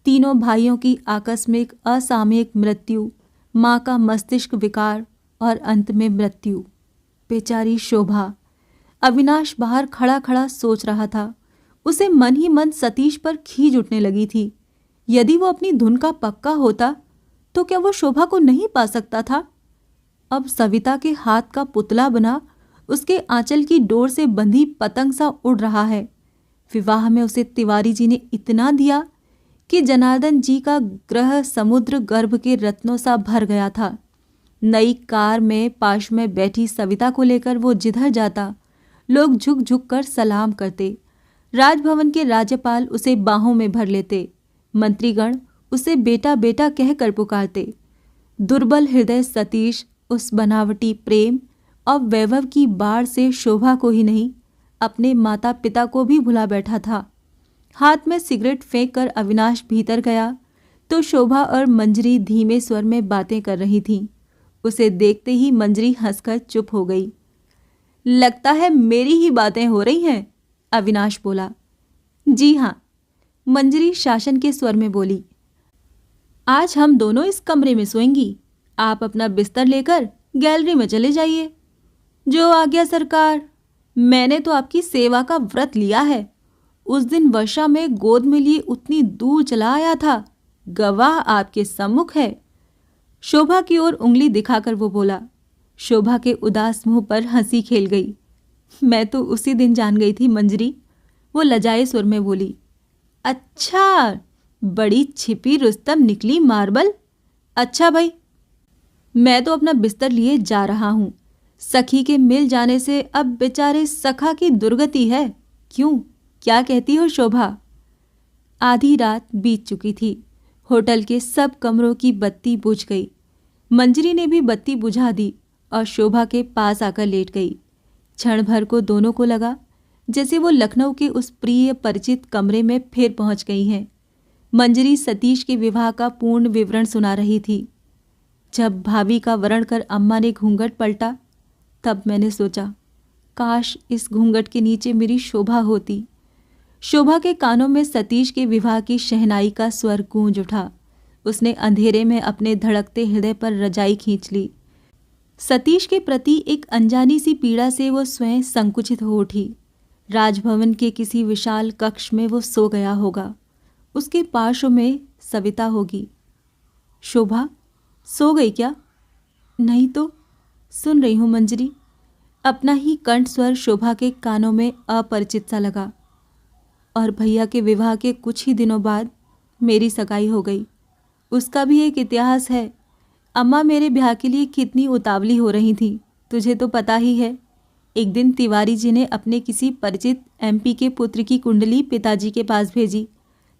तीनों भाइयों की आकस्मिक असामयिक मृत्यु, माँ का मस्तिष्क विकार और अंत में मृत्यु। बेचारी शोभा। अविनाश बाहर खड़ा खड़ा सोच रहा था। उसे मन ही मन सतीश पर खीज उठने लगी थी। यदि वो अपनी धुन का पक्का होता तो क्या वो शोभा को नहीं पा सकता था? अब सविता के हाथ का पुतला बना उसके आंचल की डोर से बंधी पतंग सा उड़ रहा है। विवाह में उसे तिवारी जी ने इतना दिया कि जनार्दन जी का ग्रह समुद्र गर्भ के रत्नों सा भर गया था। नई कार में पाश में बैठी सविता को लेकर वो जिधर जाता लोग झुक झुक कर सलाम करते। राजभवन के राज्यपाल उसे बाहों में भर लेते। मंत्रीगण उसे बेटा बेटा कहकर पुकारते। दुर्बल हृदय सतीश उस बनावटी प्रेम और वैभव की बाढ़ से शोभा को ही नहीं अपने माता पिता को भी भुला बैठा था। हाथ में सिगरेट फेंक कर अविनाश भीतर गया तो शोभा और मंजरी धीमे स्वर में बातें कर रही थीं। उसे देखते ही मंजरी हंसकर चुप हो गई। लगता है मेरी ही बातें हो रही हैं, अविनाश बोला। जी हाँ, मंजरी शासन के स्वर में बोली। आज हम दोनों इस कमरे में सोएंगी। आप अपना बिस्तर लेकर गैलरी में चले जाइए। जो आज्ञा सरकार। मैंने तो आपकी सेवा का व्रत लिया है। उस दिन वर्षा में गोद में लिए उतनी दूर चला आया था। गवाह आपके सम्मुख है। शोभा की ओर उंगली दिखाकर वो बोला। शोभा के उदास मुंह पर हंसी खेल गई। मैं तो उसी दिन जान गई थी मंजरी, वो लजाए सुर में बोली। अच्छा, बड़ी छिपी रुस्तम निकली मार्बल। अच्छा भाई, मैं तो अपना बिस्तर लिए जा रहा हूं। सखी के मिल जाने से अब बेचारे सखा की दुर्गति है। क्यों, क्या कहती हो शोभा? आधी रात बीत चुकी थी। होटल के सब कमरों की बत्ती बुझ गई। मंजरी ने भी बत्ती बुझा दी और शोभा के पास आकर लेट गई। क्षण भर को दोनों को लगा जैसे वो लखनऊ के उस प्रिय परिचित कमरे में फिर पहुंच गई हैं। मंजरी सतीश के विवाह का पूर्ण विवरण सुना रही थी। जब भाभी का वरण कर अम्मा ने घूंघट पलटा तब मैंने सोचा, काश इस घूंघट के नीचे मेरी शोभा होती। शोभा के कानों में सतीश के विवाह की शहनाई का स्वर गूंज उठा। उसने अंधेरे में अपने धड़कते हृदय पर रजाई खींच ली। सतीश के प्रति एक अनजानी सी पीड़ा से वो स्वयं संकुचित हो उठी। राजभवन के किसी विशाल कक्ष में वो सो गया होगा। उसके पार्श्व में सविता होगी। शोभा सो गई क्या? नहीं तो, सुन रही हूँ मंजरी। अपना ही कंठ स्वर शोभा के कानों में अपरिचित सा लगा। और भैया के विवाह के कुछ ही दिनों बाद मेरी सगाई हो गई। उसका भी एक इतिहास है। अम्मा मेरे ब्याह के लिए कितनी उतावली हो रही थी, तुझे तो पता ही है। एक दिन तिवारी जी ने अपने किसी परिचित एमपी के पुत्र की कुंडली पिताजी के पास भेजी।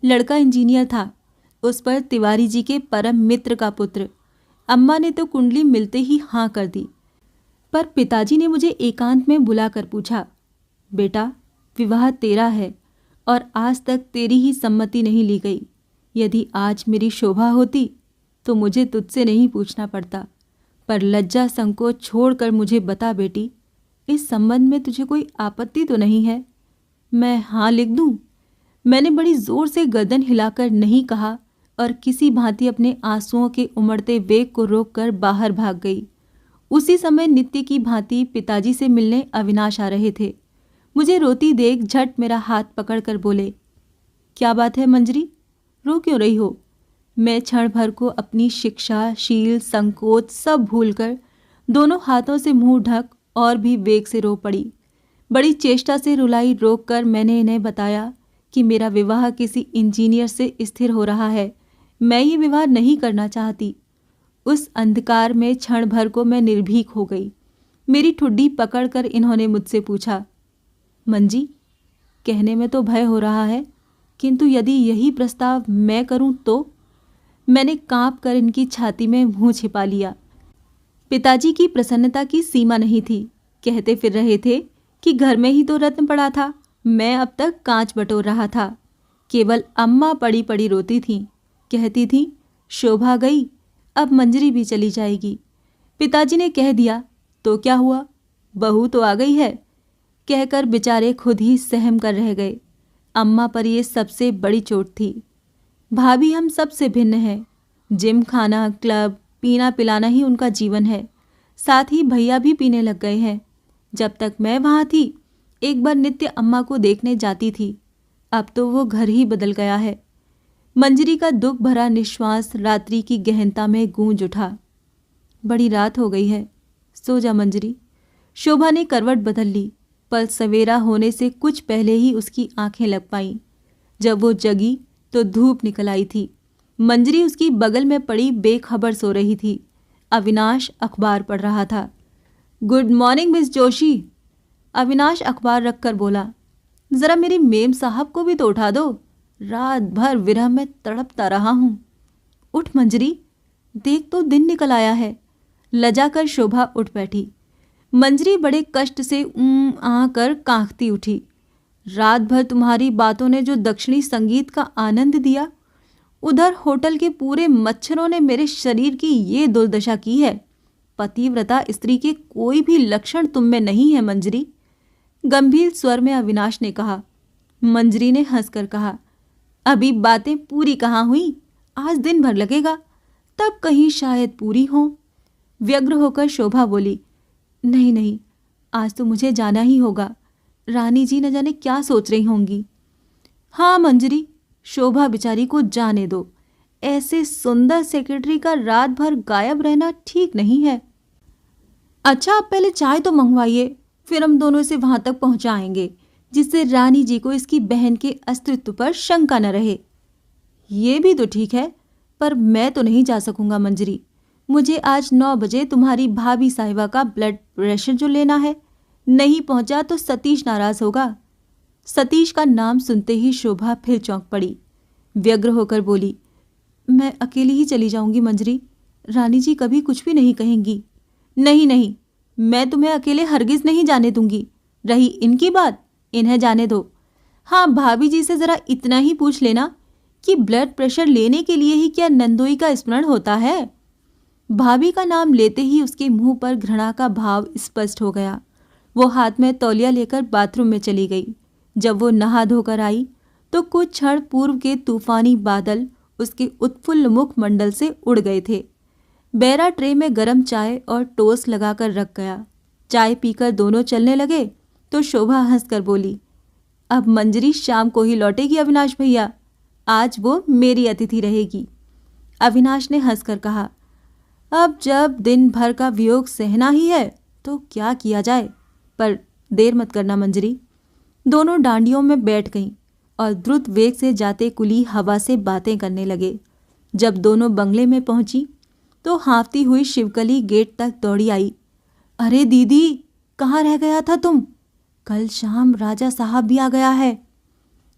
लड़का इंजीनियर था। उस पर तिवारी जी के परम मित्र का पुत्र। अम्मा ने तो कुंडली मिलते ही हाँ कर दी। पर पिताजी ने मुझे एकांत में बुलाकर पूछा, बेटा विवाह तेरा है और आज तक तेरी ही सम्मति नहीं ली गई। यदि आज मेरी शोभा होती तो मुझे तुझसे नहीं पूछना पड़ता। पर लज्जा संकोच छोड़कर मुझे बता बेटी, इस संबंध में तुझे कोई आपत्ति तो नहीं है? मैं हाँ लिख दूं? मैंने बड़ी जोर से गर्दन हिलाकर नहीं कहा और किसी भांति अपने आंसुओं के उमड़ते वेग को रोककर बाहर भाग गई। उसी समय नित्य की भांति पिताजी से मिलने अविनाश आ रहे थे। मुझे रोती देख झट मेरा हाथ पकड़कर बोले, क्या बात है मंजरी, रो क्यों रही हो? मैं क्षण भर को अपनी शिक्षा, शील, संकोच सब भूलकर दोनों हाथों से मुंह ढक और भी वेग से रो पड़ी। बड़ी चेष्टा से रुलाई रोककर मैंने इन्हें बताया कि मेरा विवाह किसी इंजीनियर से स्थिर हो रहा है। मैं ये विवाह नहीं करना चाहती। उस अंधकार में क्षण भर को मैं निर्भीक हो गई। मेरी ठुड्डी पकड़कर इन्होंने मुझसे पूछा, मंजी, कहने में तो भय हो रहा है, किंतु यदि यही प्रस्ताव मैं करूं तो? मैंने कांप कर इनकी छाती में मुंह छिपा लिया। पिताजी की प्रसन्नता की सीमा नहीं थी। कहते फिर रहे थे कि घर में ही तो रत्न पड़ा था, मैं अब तक कांच बटोर रहा था। केवल अम्मा पड़ी पड़ी रोती थीं। कहती थीं, शोभा गई, अब मंजरी भी चली जाएगी। पिताजी ने कह दिया तो क्या हुआ, बहू तो आ गई है, कहकर बेचारे खुद ही सहम कर रह गए। अम्मा पर ये सबसे बड़ी चोट थी। भाभी हम सबसे भिन्न हैं। जिम, खाना, क्लब, पीना पिलाना ही उनका जीवन है। साथ ही भैया भी पीने लग गए हैं। जब तक मैं वहाँ थी, एक बार नित्य अम्मा को देखने जाती थी। अब तो वो घर ही बदल गया है। मंजरी का दुख भरा निश्वास रात्रि की गहनता में गूंज उठा। बड़ी रात हो गई है, सो जा मंजरी। शोभा ने करवट बदल ली, पर सवेरा होने से कुछ पहले ही उसकी आंखें लग पाईं। जब वो जगी तो धूप निकल आई थी। मंजरी उसकी बगल में पड़ी बेखबर सो रही थी। अविनाश अखबार पढ़ रहा था। Good morning miss Joshi. Avinash अखबार रखकर बोला, जरा मेरी मेम साहब को भी तो उठा दो, रात भर विरह में तड़पता रहा हूं। उठ मंजरी, देख तो दिन निकल आया है। लजाकर शोभा उठ बैठी। मंजरी बड़े कष्ट से आ कर कांखती उठी। रात भर तुम्हारी बातों ने जो दक्षिणी संगीत का आनंद दिया, उधर होटल के पूरे मच्छरों ने मेरे शरीर की ये दुर्दशा की है। पतिव्रता स्त्री के कोई भी लक्षण तुम में नहीं है मंजरी, गंभीर स्वर में अविनाश ने कहा। मंजरी ने हंसकर कहा, अभी बातें पूरी कहाँ हुई, आज दिन भर लगेगा, तब कहीं शायद पूरी हो। व्यग्र होकर शोभा बोली, नहीं नहीं, आज तो मुझे जाना ही होगा। रानी जी न जाने क्या सोच रही होंगी। हाँ मंजरी, शोभा बेचारी को जाने दो। ऐसे सुंदर सेक्रेटरी का रात भर गायब रहना ठीक नहीं है। अच्छा, आप पहले चाय तो मंगवाइए, फिर हम दोनों इसे वहां तक पहुंचाएंगे, जिससे रानी जी को इसकी बहन के अस्तित्व पर शंका न रहे। ये भी तो ठीक है, पर मैं तो नहीं जा सकूंगा मंजरी। मुझे आज 9 बजे तुम्हारी भाभी साहिबा का ब्लड प्रेशर जो लेना है, नहीं पहुंचा तो सतीश नाराज होगा। सतीश का नाम सुनते ही शोभा फिर चौंक पड़ी। व्यग्र होकर बोली, मैं अकेली ही चली जाऊंगी मंजरी, रानी जी कभी कुछ भी नहीं कहेंगी। नहीं नहीं, मैं तुम्हें अकेले हरगिज नहीं जाने दूंगी। रही इनकी बात, इन्हें जाने दो। हाँ, भाभी जी से जरा इतना ही पूछ लेना कि ब्लड प्रेशर लेने के लिए ही क्या नंदोई का स्मरण होता है। भाभी का नाम लेते ही उसके मुंह पर घृणा का भाव स्पष्ट हो गया। वो हाथ में तौलिया लेकर बाथरूम में चली गई। जब वो नहा धोकर आई तो कुछ क्षण पूर्व के तूफानी बादल उसके उत्फुल्ल मुखमंडल से उड़ गए थे। बैरा ट्रे में गरम चाय और टोस्ट लगाकर रख गया। चाय पीकर दोनों चलने लगे तो शोभा हंसकर बोली, अब मंजरी शाम को ही लौटेगी अविनाश भैया, आज वो मेरी अतिथि रहेगी। अविनाश ने हंसकर कहा, अब जब दिन भर का वियोग सहना ही है तो क्या किया जाए, पर देर मत करना मंजरी। दोनों डांडियों में बैठ गईं और द्रुत वेग से जाते कुली हवा से बातें करने लगे। जब दोनों बंगले में पहुंची तो हाँफती हुई शिवकली गेट तक दौड़ी आई। अरे दीदी, कहाँ रह गया था तुम? कल शाम राजा साहब भी आ गया है।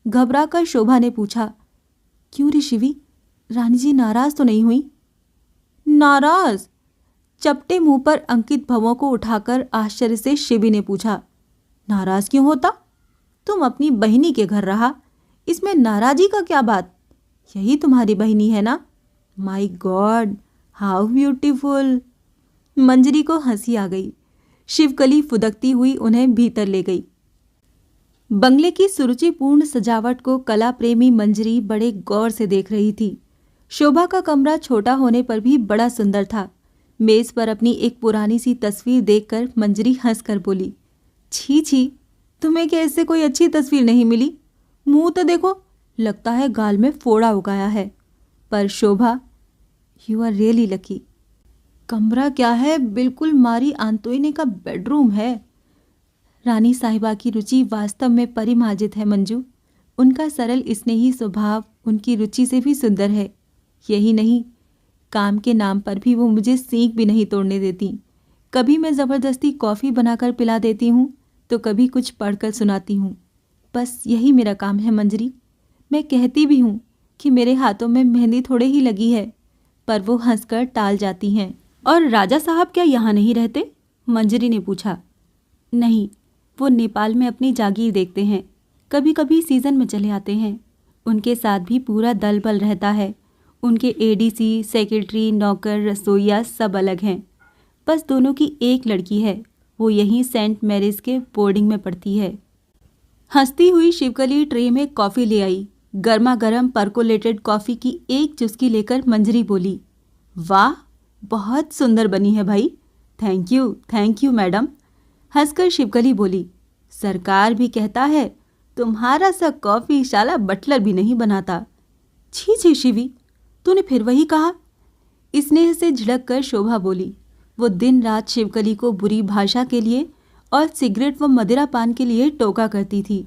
घबरा कर शोभा ने पूछा। क्यों रे शिवी, रानी जी नाराज तो नहीं हुई? नाराज? चपटे मुंह पर अंकित भवों को उठाकर आश्चर्य से शिवी ने पूछा। नाराज क्यों होता? तुम अपनी बहिनी के घर रहा, इसमें नाराजी का क्या बात? यही तुम्हारी बहिनी है ना? My God, how beautiful. Manjari को हंसी आ गई। शिवकली फुदकती हुई उन्हें भीतर ले गई। बंगले की सुरुचिपूर्ण सजावट को कला प्रेमी मंजरी बड़े गौर से देख रही थी। शोभा का कमरा छोटा होने पर भी बड़ा सुंदर था। मेज पर अपनी एक पुरानी सी तस्वीर देखकर मंजरी हंसकर बोली, छी छी, तुम्हें क्या इससे कोई अच्छी तस्वीर नहीं मिली? मुंह तो देखो, लगता है गाल में फोड़ा उगाया है। पर शोभा, यू आर रियली लकी। कमरा क्या है, बिल्कुल मारी आंतोइने का बेडरूम है। रानी साहिबा की रुचि वास्तव में परिमार्जित है मंजू। उनका सरल स्नेही स्वभाव उनकी रुचि से भी सुंदर है। यही नहीं, काम के नाम पर भी वो मुझे सींक भी नहीं तोड़ने देती। कभी मैं ज़बरदस्ती कॉफ़ी बनाकर पिला देती हूँ तो कभी कुछ पढ़कर सुनाती हूँ। बस यही मेरा काम है मंजरी। मैं कहती भी हूँ कि मेरे हाथों में मेहंदी थोड़े ही लगी है, पर वो हंसकर टाल जाती हैं। और राजा साहब क्या यहाँ नहीं रहते? मंजरी ने पूछा। नहीं, वो नेपाल में अपनी जागीर देखते हैं, कभी कभी सीज़न में चले आते हैं। उनके साथ भी पूरा दल बल रहता है। उनके एडीसी, सेक्रेटरी, नौकर, रसोइया सब अलग हैं। बस दोनों की एक लड़की है, वो यहीं सेंट मैरीज के बोर्डिंग में पढ़ती है। हंसती हुई शिवकली ट्रे में कॉफ़ी ले आई। गर्मा गर्म परकोलेटेड कॉफ़ी की एक चुस्की लेकर मंजरी बोली, वाह, बहुत सुंदर बनी है भाई। Thank you madam. हंसकर शिवकली बोली, सरकार भी कहता है तुम्हारा सा कॉफ़ी शाला बटलर भी नहीं बनाता। छी छी शिवी, तूने फिर वही कहा। स्नेह से झिड़क कर शोभा बोली। वो दिन रात शिवकली को बुरी भाषा के लिए और सिगरेट व मदिरा पान के लिए टोका करती थी।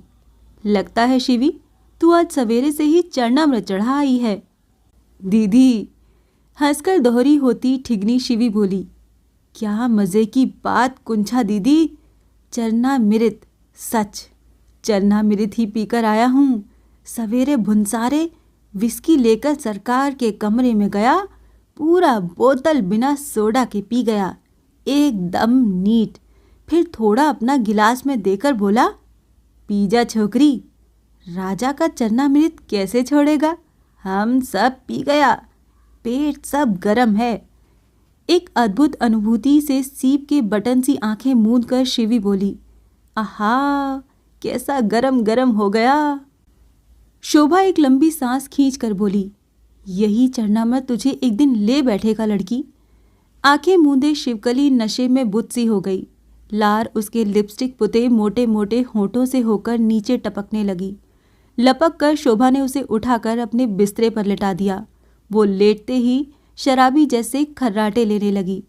लगता है शिवी, तू आज सवेरे से ही चरणामृत चढ़ा आई है। दीदी, हंसकर दोहरी होती ठिगनी शिवी बोली, क्या मज़े की बात कुंछा दीदी, चरणामृत, सच चरणामृत ही पीकर आया हूँ। सवेरे भुनसारे विस्की लेकर सरकार के कमरे में गया, पूरा बोतल बिना सोडा के पी गया, एकदम नीट। फिर थोड़ा अपना गिलास में देकर बोला, पी जा छोकरी, राजा का चरणामृत कैसे छोड़ेगा, हम सब पी गया, पेट सब गरम है। एक अद्भुत अनुभूति से सीप के बटन सी आंखें मूंद कर शिवी बोली, आहा, कैसा गरम गरम हो गया। शोभा एक लंबी सांस खींचकर बोली, यही चरणामृत तुझे एक दिन ले बैठेगा लड़की। आंखें मूंदे शिवकली नशे में बुत सी हो गई। लार उसके लिपस्टिक पुते मोटे मोटे होठों से होकर नीचे टपकने लगी। लपक कर शोभा ने उसे उठाकर अपने बिस्तरे पर लेटा दिया। वो लेटते ही शराबी जैसे खर्राटे लेने लगी।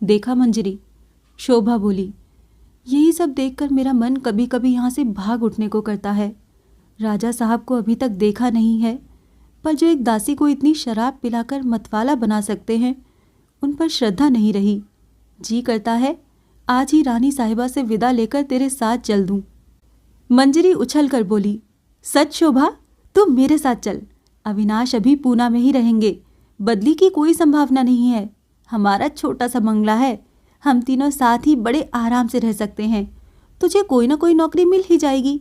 देखा मंजरी, शोभा बोली, यही सब देखकर मेरा मन कभी कभी यहाँ से भाग उठने को करता है। राजा साहब को अभी तक देखा नहीं है, पर जो एक दासी को इतनी शराब पिलाकर मतवाला बना सकते हैं, उन पर श्रद्धा नहीं रही। जी करता है आज ही रानी साहिबा से विदा लेकर तेरे साथ चल दूं। मंजरी उछल कर बोली, सच शोभा, तुम मेरे साथ चल। अविनाश अभी पूना में ही रहेंगे, बदली की कोई संभावना नहीं है। हमारा छोटा सा बंगला है, हम तीनों साथ ही बड़े आराम से रह सकते हैं। तुझे कोई ना कोई नौकरी मिल ही जाएगी।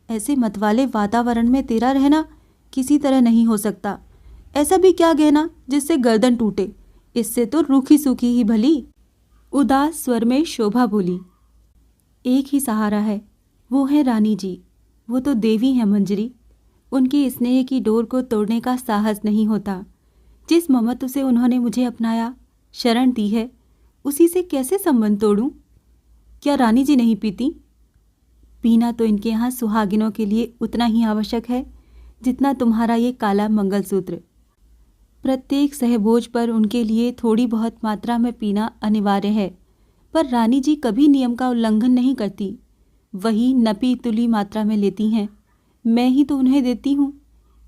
ऐसे मतवाले वातावरण में तेरा रहना किसी तरह नहीं हो सकता। ऐसा भी क्या गहना जिससे गर्दन टूटे, इससे तो रूखी सूखी ही भली। उदास स्वर में शोभा बोली, एक ही सहारा है, वो है रानी जी। वो तो देवी हैं मंजरी, उनकी स्नेह की डोर को तोड़ने का साहस नहीं होता। जिस ममत्व से उन्होंने मुझे अपनाया, शरण दी है, उसी से कैसे संबंध तोड़ूं? क्या रानी जी नहीं पीती? पीना तो इनके यहाँ सुहागिनों के लिए उतना ही आवश्यक है जितना तुम्हारा ये काला मंगलसूत्र। प्रत्येक सहभोज पर उनके लिए थोड़ी बहुत मात्रा में पीना अनिवार्य है, पर रानी जी कभी नियम का उल्लंघन नहीं करती। वही नपी तुली मात्रा में लेती हैं। मैं ही तो उन्हें देती हूँ।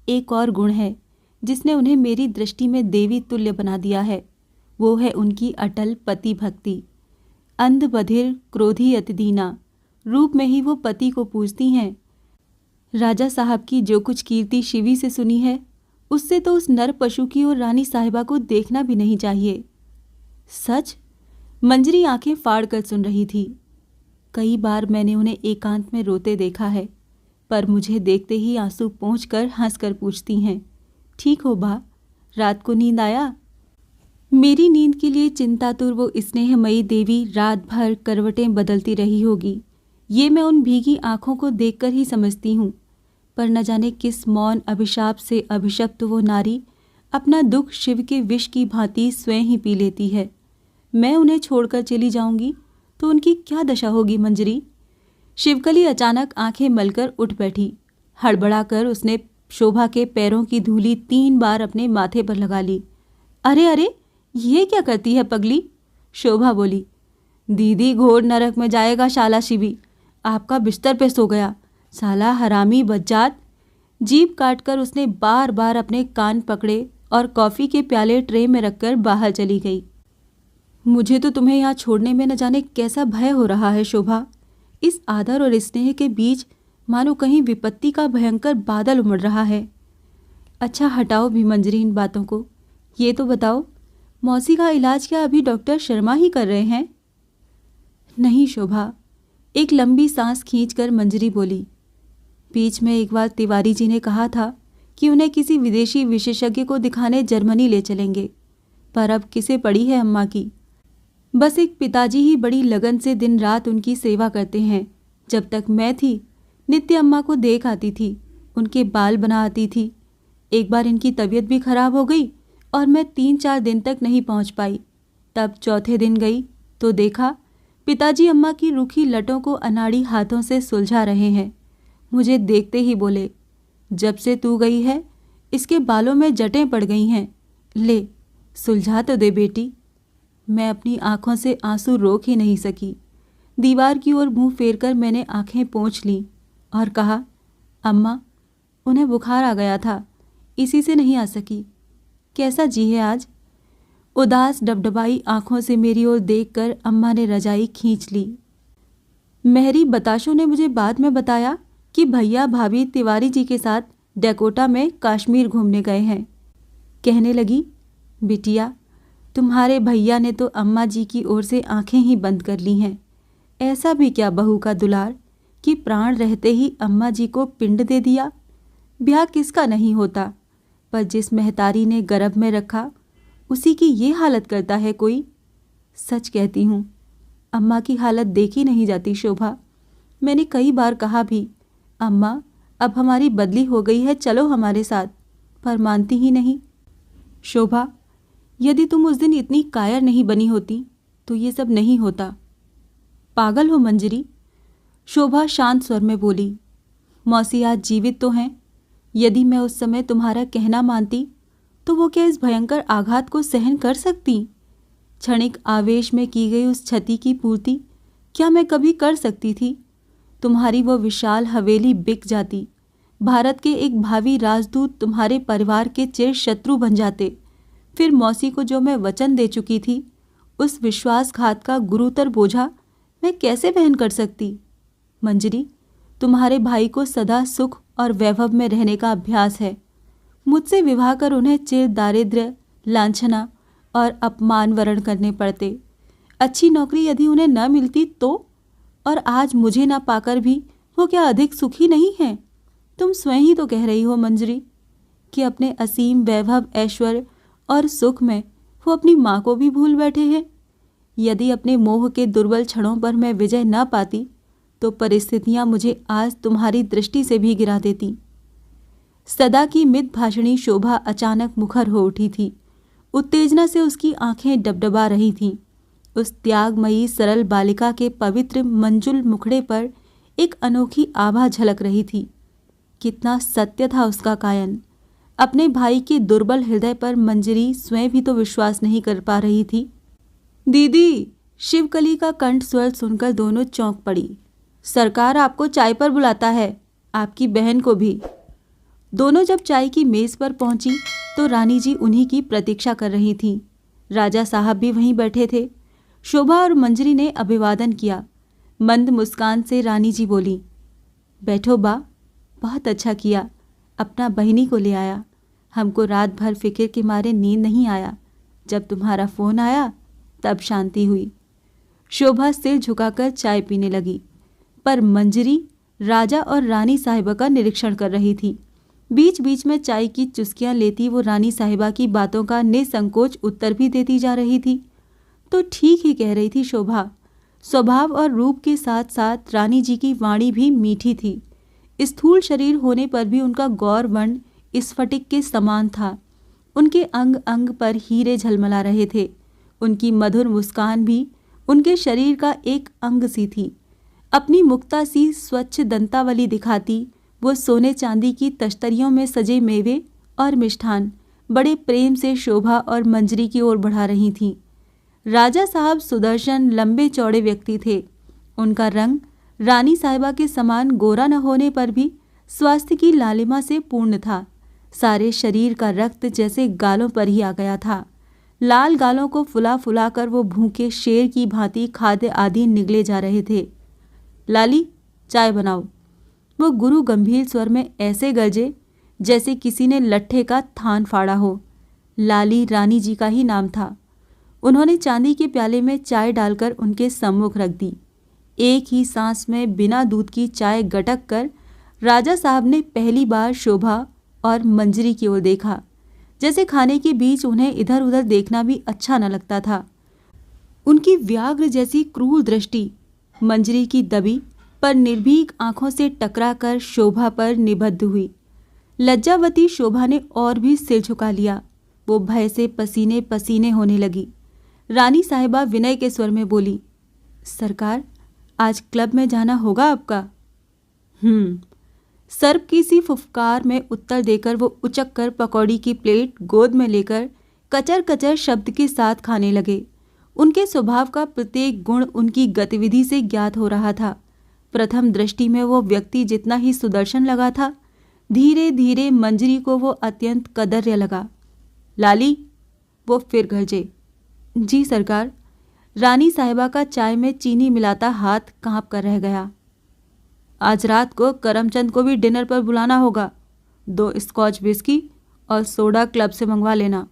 एक और गुण है जिसने उन्हें मेरी दृष्टि में देवी तुल्य बना दिया है, वो है उनकी अटल पति भक्ति। अंध बधिर क्रोधी अतिदीना रूप में ही वो पति को पूजती हैं। राजा साहब की जो कुछ कीर्ति शिवी से सुनी है, उससे तो उस नर पशु की और रानी साहिबा को देखना भी नहीं चाहिए। सच? मंजरी आंखें फाड़ कर सुन रही थी। कई बार मैंने उन्हें एकांत में रोते देखा है, पर मुझे देखते ही आंसू पोंछ कर हंस कर पूछती हैं, ठीक हो बा, रात को नींद आया? मेरी नींद के लिए चिंतातुर वो स्नेहमयी देवी रात भर करवटें बदलती रही होगी, ये मैं उन भीगी आंखों को देखकर ही समझती हूँ। पर न जाने किस मौन अभिशाप से अभिशप्त वो नारी अपना दुख शिव के विष की भांति स्वयं ही पी लेती है। मैं उन्हें छोड़कर चली जाऊंगी तो उनकी क्या दशा होगी मंजरी? शिवकली अचानक आंखें मलकर उठ बैठी। हड़बड़ाकर उसने शोभा के पैरों की धूली 3 बार अपने माथे पर लगा ली। अरे अरे, ये क्या करती है पगली? शोभा बोली, दीदी घोर नरक में जाएगा शाला शिवी, आपका बिस्तर पे सो गया, साला हरामी बज्जात। जीभ काटकर उसने बार बार अपने कान पकड़े और कॉफ़ी के प्याले ट्रे में रखकर बाहर चली गई। मुझे तो तुम्हें यहाँ छोड़ने में न जाने कैसा भय हो रहा है शोभा। इस आदर और स्नेह के बीच मानो कहीं विपत्ति का भयंकर बादल उमड़ रहा है। अच्छा हटाओ भी मंजरी इन बातों को। ये तो बताओ, मौसी का इलाज क्या अभी डॉक्टर शर्मा ही कर रहे हैं? नहीं शोभा, एक लंबी सांस खींचकर मंजरी बोली, बीच में एक बार तिवारी जी ने कहा था कि उन्हें किसी विदेशी विशेषज्ञ को दिखाने जर्मनी ले चलेंगे, पर अब किसे पड़ी है अम्मा की। बस एक पिताजी ही बड़ी लगन से दिन रात उनकी सेवा करते हैं। जब तक मैं थी नित्य अम्मा को देख आती थी, उनके बाल बना आती थी। एक बार इनकी तबीयत भी खराब हो गई और मैं 3-4 दिन तक नहीं पहुंच पाई। तब चौथे दिन गई तो देखा पिताजी अम्मा की रूखी लटों को अनाड़ी हाथों से सुलझा रहे हैं। मुझे देखते ही बोले, जब से तू गई है इसके बालों में जटें पड़ गई हैं, ले सुलझा तो दे बेटी। मैं अपनी आंखों से आंसू रोक ही नहीं सकी। दीवार की ओर मुंह फेरकर मैंने आंखें पोंछ लीं और कहा, अम्मा उन्हें बुखार आ गया था, इसी से नहीं आ सकी। कैसा जी है आज? उदास डबडबाई आंखों से मेरी ओर देखकर अम्मा ने रजाई खींच ली। मेहरी बताशों ने मुझे बाद में बताया कि भैया भाभी तिवारी जी के साथ डकोटा में कश्मीर घूमने गए हैं। कहने लगी, बिटिया तुम्हारे भैया ने तो अम्मा जी की ओर से आंखें ही बंद कर ली हैं। ऐसा भी क्या बहू का दुलार कि प्राण रहते ही अम्मा जी को पिंड दे दिया। ब्याह किसका नहीं होता, पर जिस महतारी ने गर्भ में रखा उसी की ये हालत करता है कोई। सच कहती हूँ, अम्मा की हालत देखी नहीं जाती शोभा। मैंने कई बार कहा भी, अम्मा अब हमारी बदली हो गई है, चलो हमारे साथ, पर मानती ही नहीं। शोभा, यदि तुम उस दिन इतनी कायर नहीं बनी होती तो ये सब नहीं होता। पागल हो मंजरी? शोभा शांत स्वर में बोली। मौसी आज जीवित तो हैं। यदि मैं उस समय तुम्हारा कहना मानती तो वो क्या इस भयंकर आघात को सहन कर सकती? क्षणिक आवेश में की गई उस क्षति की पूर्ति क्या मैं कभी कर सकती थी? तुम्हारी वो विशाल हवेली बिक जाती, भारत के एक भावी राजदूत तुम्हारे परिवार के चिर शत्रु बन जाते। फिर मौसी को जो मैं वचन दे चुकी थी, उस विश्वासघात का गुरुतर बोझा मैं कैसे वहन कर सकती? मंजरी, तुम्हारे भाई को सदा सुख और वैभव में रहने का अभ्यास है। मुझसे विवाह कर उन्हें चिर दारिद्र्य, लांछना और अपमान वरण करने पड़ते। अच्छी नौकरी यदि उन्हें न मिलती तो? और आज मुझे ना पाकर भी वो क्या अधिक सुखी नहीं है? तुम स्वयं ही तो कह रही हो मंजरी कि अपने असीम वैभव, ऐश्वर्य और सुख में वो अपनी माँ को भी भूल बैठे हैं। यदि अपने मोह के दुर्बल क्षणों पर मैं विजय न पाती तो परिस्थितियां मुझे आज तुम्हारी दृष्टि से भी गिरा देती। सदा की मित भाषणी शोभा अचानक मुखर हो उठी थी। उत्तेजना से उसकी आंखें डबडबा रही थीं। उस त्यागमयी सरल बालिका के पवित्र मंजुल मुखड़े पर एक अनोखी आभा झलक रही थी। कितना सत्य था उसका गायन। अपने भाई के दुर्बल हृदय पर मंजरी स्वयं भी तो विश्वास नहीं कर पा रही थी। दीदी, शिवकली का कंठ स्वर सुनकर दोनों चौंक पड़ी। सरकार आपको चाय पर बुलाता है, आपकी बहन को भी। दोनों जब चाय की मेज पर पहुंची तो रानी जी उन्हीं की प्रतीक्षा कर रही थीं। राजा साहब भी वहीं बैठे थे। शोभा और मंजरी ने अभिवादन किया। मंद मुस्कान से रानी जी बोली, बैठो बा, बहुत अच्छा किया, अपना बहिनी को ले आया। हमको रात भर फिक्र के मारे नींद नहीं आया। जब तुम्हारा फोन आया तब शांति हुई। शोभा सिर झुकाकर चाय पीने लगी, पर मंजरी राजा और रानी साहिबा का निरीक्षण कर रही थी। बीच बीच में चाय की चुस्कियां लेती वो रानी साहिबा की बातों का निसंकोच उत्तर भी देती जा रही थी। तो ठीक ही कह रही थी शोभा। स्वभाव और रूप के साथ साथ रानी जी की वाणी भी मीठी थी। स्थूल शरीर होने पर भी उनका गौर वर्ण स्फटिक के समान था। उनके अंग अंग पर हीरे झलमला रहे थे। उनकी मधुर मुस्कान भी उनके शरीर का एक अंग सी थी। अपनी मुक्ता सी स्वच्छ दंतावली दिखाती वो सोने चांदी की तश्तरियों में सजे मेवे और मिष्ठान बड़े प्रेम से शोभा और मंजरी की ओर बढ़ा रही थीं। राजा साहब सुदर्शन लंबे चौड़े व्यक्ति थे। उनका रंग रानी साहिबा के समान गोरा न होने पर भी स्वास्थ्य की लालिमा से पूर्ण था। सारे शरीर का रक्त जैसे गालों पर ही आ गया था। लाल गालों को फुला फुला कर वो भूखे शेर की भांति खाद्य आदि निगले जा रहे थे। लाली, चाय बनाओ। वो गुरु गंभीर स्वर में ऐसे गरजे जैसे किसी ने लट्ठे का थान फाड़ा हो। लाली रानी जी का ही नाम था। उन्होंने चांदी के प्याले में चाय डालकर उनके सम्मुख रख दी। एक ही सांस में बिना दूध की चाय गटक कर राजा साहब ने पहली बार शोभा और मंजरी की ओर देखा। जैसे खाने के बीच उन्हें इधर उधर देखना भी अच्छा न लगता था। उनकी व्याघ्र जैसी क्रूर दृष्टि मंजरी की दबी पर निर्भीक आंखों से टकराकर शोभा पर निबद्ध हुई। लज्जावती शोभा ने और भी सिर झुका लिया। वो भय से पसीने पसीने होने लगी। रानी साहिबा विनय के स्वर में बोली, सरकार, आज क्लब में जाना होगा आपका? सर्प की सी फुफकार में उत्तर देकर वो उचक कर पकौड़ी की प्लेट गोद में लेकर कचर कचर शब्द के साथ खाने लगे। उनके स्वभाव का प्रत्येक गुण उनकी गतिविधि से ज्ञात हो रहा था। प्रथम दृष्टि में वो व्यक्ति जितना ही सुदर्शन लगा था, धीरे धीरे मंजरी को वो अत्यंत कदर्य लगा। लाली, वो फिर गरजे। जी सरकार। रानी साहिबा का चाय में चीनी मिलाता हाथ कांप कर रह गया। आज रात को करमचंद को भी डिनर पर बुलाना होगा। 2 स्कॉच विस्की और सोडा क्लब से मंगवा लेना।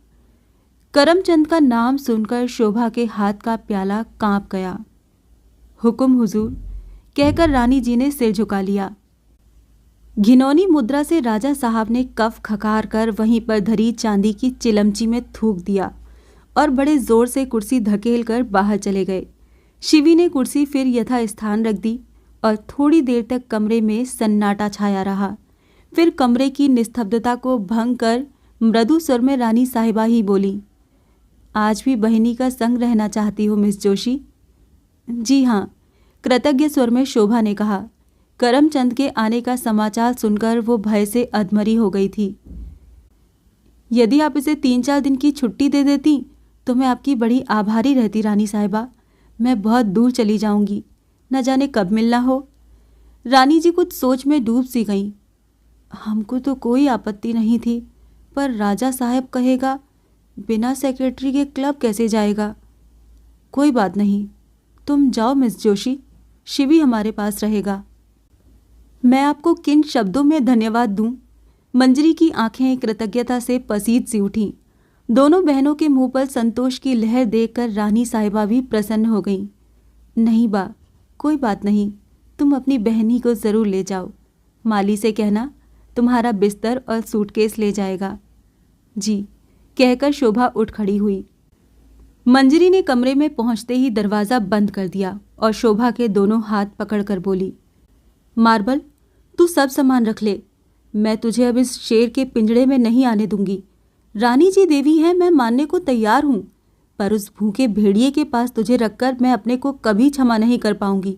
करमचंद का नाम सुनकर शोभा के हाथ का प्याला कांप गया। हुकुम हुजूर, कहकर रानी जी ने सिर झुका लिया। घिनौनी मुद्रा से राजा साहब ने कफ खकार कर वहीं पर धरी चांदी की चिलमची में थूक दिया और बड़े जोर से कुर्सी धकेल कर बाहर चले गए। शिवी ने कुर्सी फिर यथा स्थान रख दी और थोड़ी देर तक कमरे में सन्नाटा छाया रहा। फिर कमरे की निस्तब्धता को भंग कर मृदु स्वर में रानी साहिबा ही बोली, आज भी बहनी का संग रहना चाहती हो मिस जोशी? जी हाँ, कृतज्ञ स्वर में शोभा ने कहा। करमचंद के आने का समाचार सुनकर वो भय से अधमरी हो गई थी। यदि आप इसे 3-4 दिन की छुट्टी दे देती तो मैं आपकी बड़ी आभारी रहती रानी साहिबा। मैं बहुत दूर चली जाऊंगी, न जाने कब मिलना हो। रानी जी कुछ सोच में डूब सी गईं। हमको तो कोई आपत्ति नहीं थी, पर राजा साहब कहेगा बिना सेक्रेटरी के क्लब कैसे जाएगा? कोई बात नहीं, तुम जाओ मिस जोशी, शिवी हमारे पास रहेगा। मैं आपको किन शब्दों में धन्यवाद दूं? मंजरी की आंखें कृतज्ञता से पसीज सी उठीं। दोनों बहनों के मुंह पर संतोष की लहर देखकर रानी साहिबा भी प्रसन्न हो गईं। नहीं बा, कोई बात नहीं, तुम अपनी बहनी को ज़रूर ले जाओ। माली से कहना तुम्हारा बिस्तर और सूटकेस ले जाएगा। जी, कहकर शोभा उठ खड़ी हुई। मंजरी ने कमरे में पहुंचते ही दरवाज़ा बंद कर दिया और शोभा के दोनों हाथ पकड़कर बोली, मार्बल, तू सब सामान रख ले। मैं तुझे अब इस शेर के पिंजड़े में नहीं आने दूंगी। रानी जी देवी हैं, मैं मानने को तैयार हूँ, पर उस भूखे भेड़िए के पास तुझे रखकर मैं अपने को कभी क्षमा नहीं कर पाऊंगी।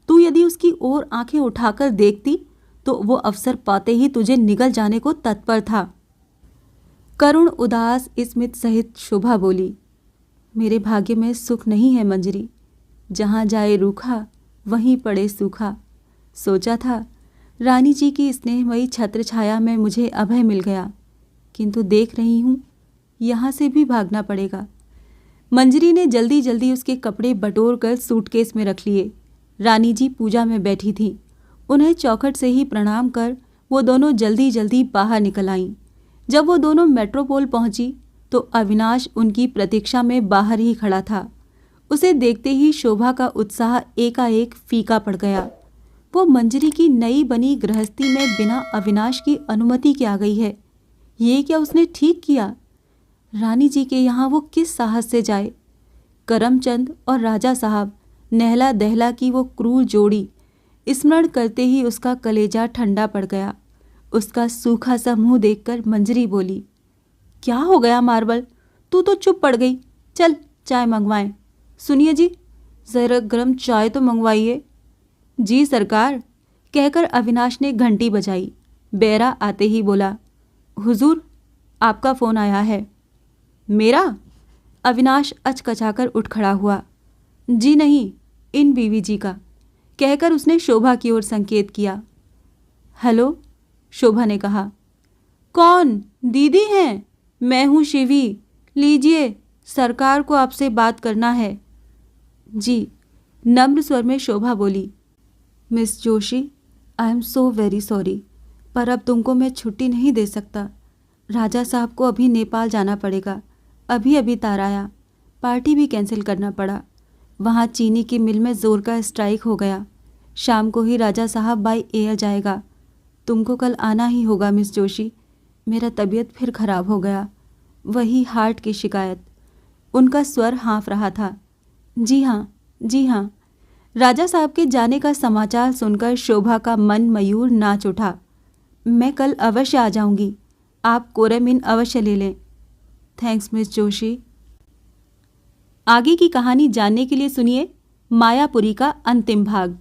तू यदि उसकी ओर आंखें उठाकर देखती तो वो अवसर पाते ही तुझे निगल जाने को तत्पर था। करुण उदास स्मित सहित शोभा बोली, मेरे भाग्य में सुख नहीं है मंजरी। जहाँ जाए रूखा वहीं पड़े सूखा। सोचा था रानी जी की स्नेहमयी छत्र छाया में मुझे अभय मिल गया, किंतु देख रही हूँ यहाँ से भी भागना पड़ेगा। मंजरी ने जल्दी जल्दी उसके कपड़े बटोर कर सूटकेस में रख लिए। रानी जी पूजा में बैठी थीं। उन्हें चौखट से ही प्रणाम कर वो दोनों जल्दी जल्दी बाहर निकल आईं। जब वो दोनों मेट्रोपोल पहुंची तो अविनाश उनकी प्रतीक्षा में बाहर ही खड़ा था। उसे देखते ही शोभा का उत्साह एकाएक फीका पड़ गया। वो मंजरी की नई बनी गृहस्थी में बिना अविनाश की अनुमति के आ गई है। ये क्या उसने ठीक किया? रानी जी के यहाँ वो किस साहस से जाए? करमचंद और राजा साहब, नहला दहला की वो क्रूर जोड़ी स्मरण करते ही उसका कलेजा ठंडा पड़ गया। उसका सूखा सा मुंह देखकर मंजरी बोली, क्या हो गया मार्बल, तू तो चुप पड़ गई। चल चाय मंगवाएं। सुनिए जी, ज़रा गर्म चाय तो मंगवाइए। जी सरकार, कहकर अविनाश ने घंटी बजाई। बेरा आते ही बोला, हुजूर, आपका फ़ोन आया है। मेरा? अविनाश अचकचाकर उठ खड़ा हुआ। जी नहीं, इन बीवी जी का, कहकर उसने शोभा की ओर संकेत किया। हेलो, शोभा ने कहा। कौन? दीदी हैं? मैं हूँ शिवी। लीजिए, सरकार को आपसे बात करना है। जी, नम्र स्वर में शोभा बोली। Miss Joshi, I am so very sorry, पर अब तुमको मैं छुट्टी नहीं दे सकता। राजा साहब को अभी नेपाल जाना पड़ेगा। अभी अभी तार आया, पार्टी भी कैंसिल करना पड़ा। वहाँ चीनी की मिल में जोर का स्ट्राइक हो गया। शाम को ही राजा साहब बाय एयर जाएगा। तुमको कल आना ही होगा मिस जोशी। मेरा तबीयत फिर खराब हो गया। वही हार्ट की शिकायत। उनका स्वर हाँफ रहा था। जी हाँ, जी हाँ। राजा साहब के जाने का समाचार सुनकर शोभा का मन मयूर नाच उठा। मैं कल अवश्य आ जाऊंगी। आप कोरेमिन अवश्य ले लें। Thanks miss Joshi. आगे की कहानी जानने के लिए सुनिए मायापुरी का अंतिम भाग।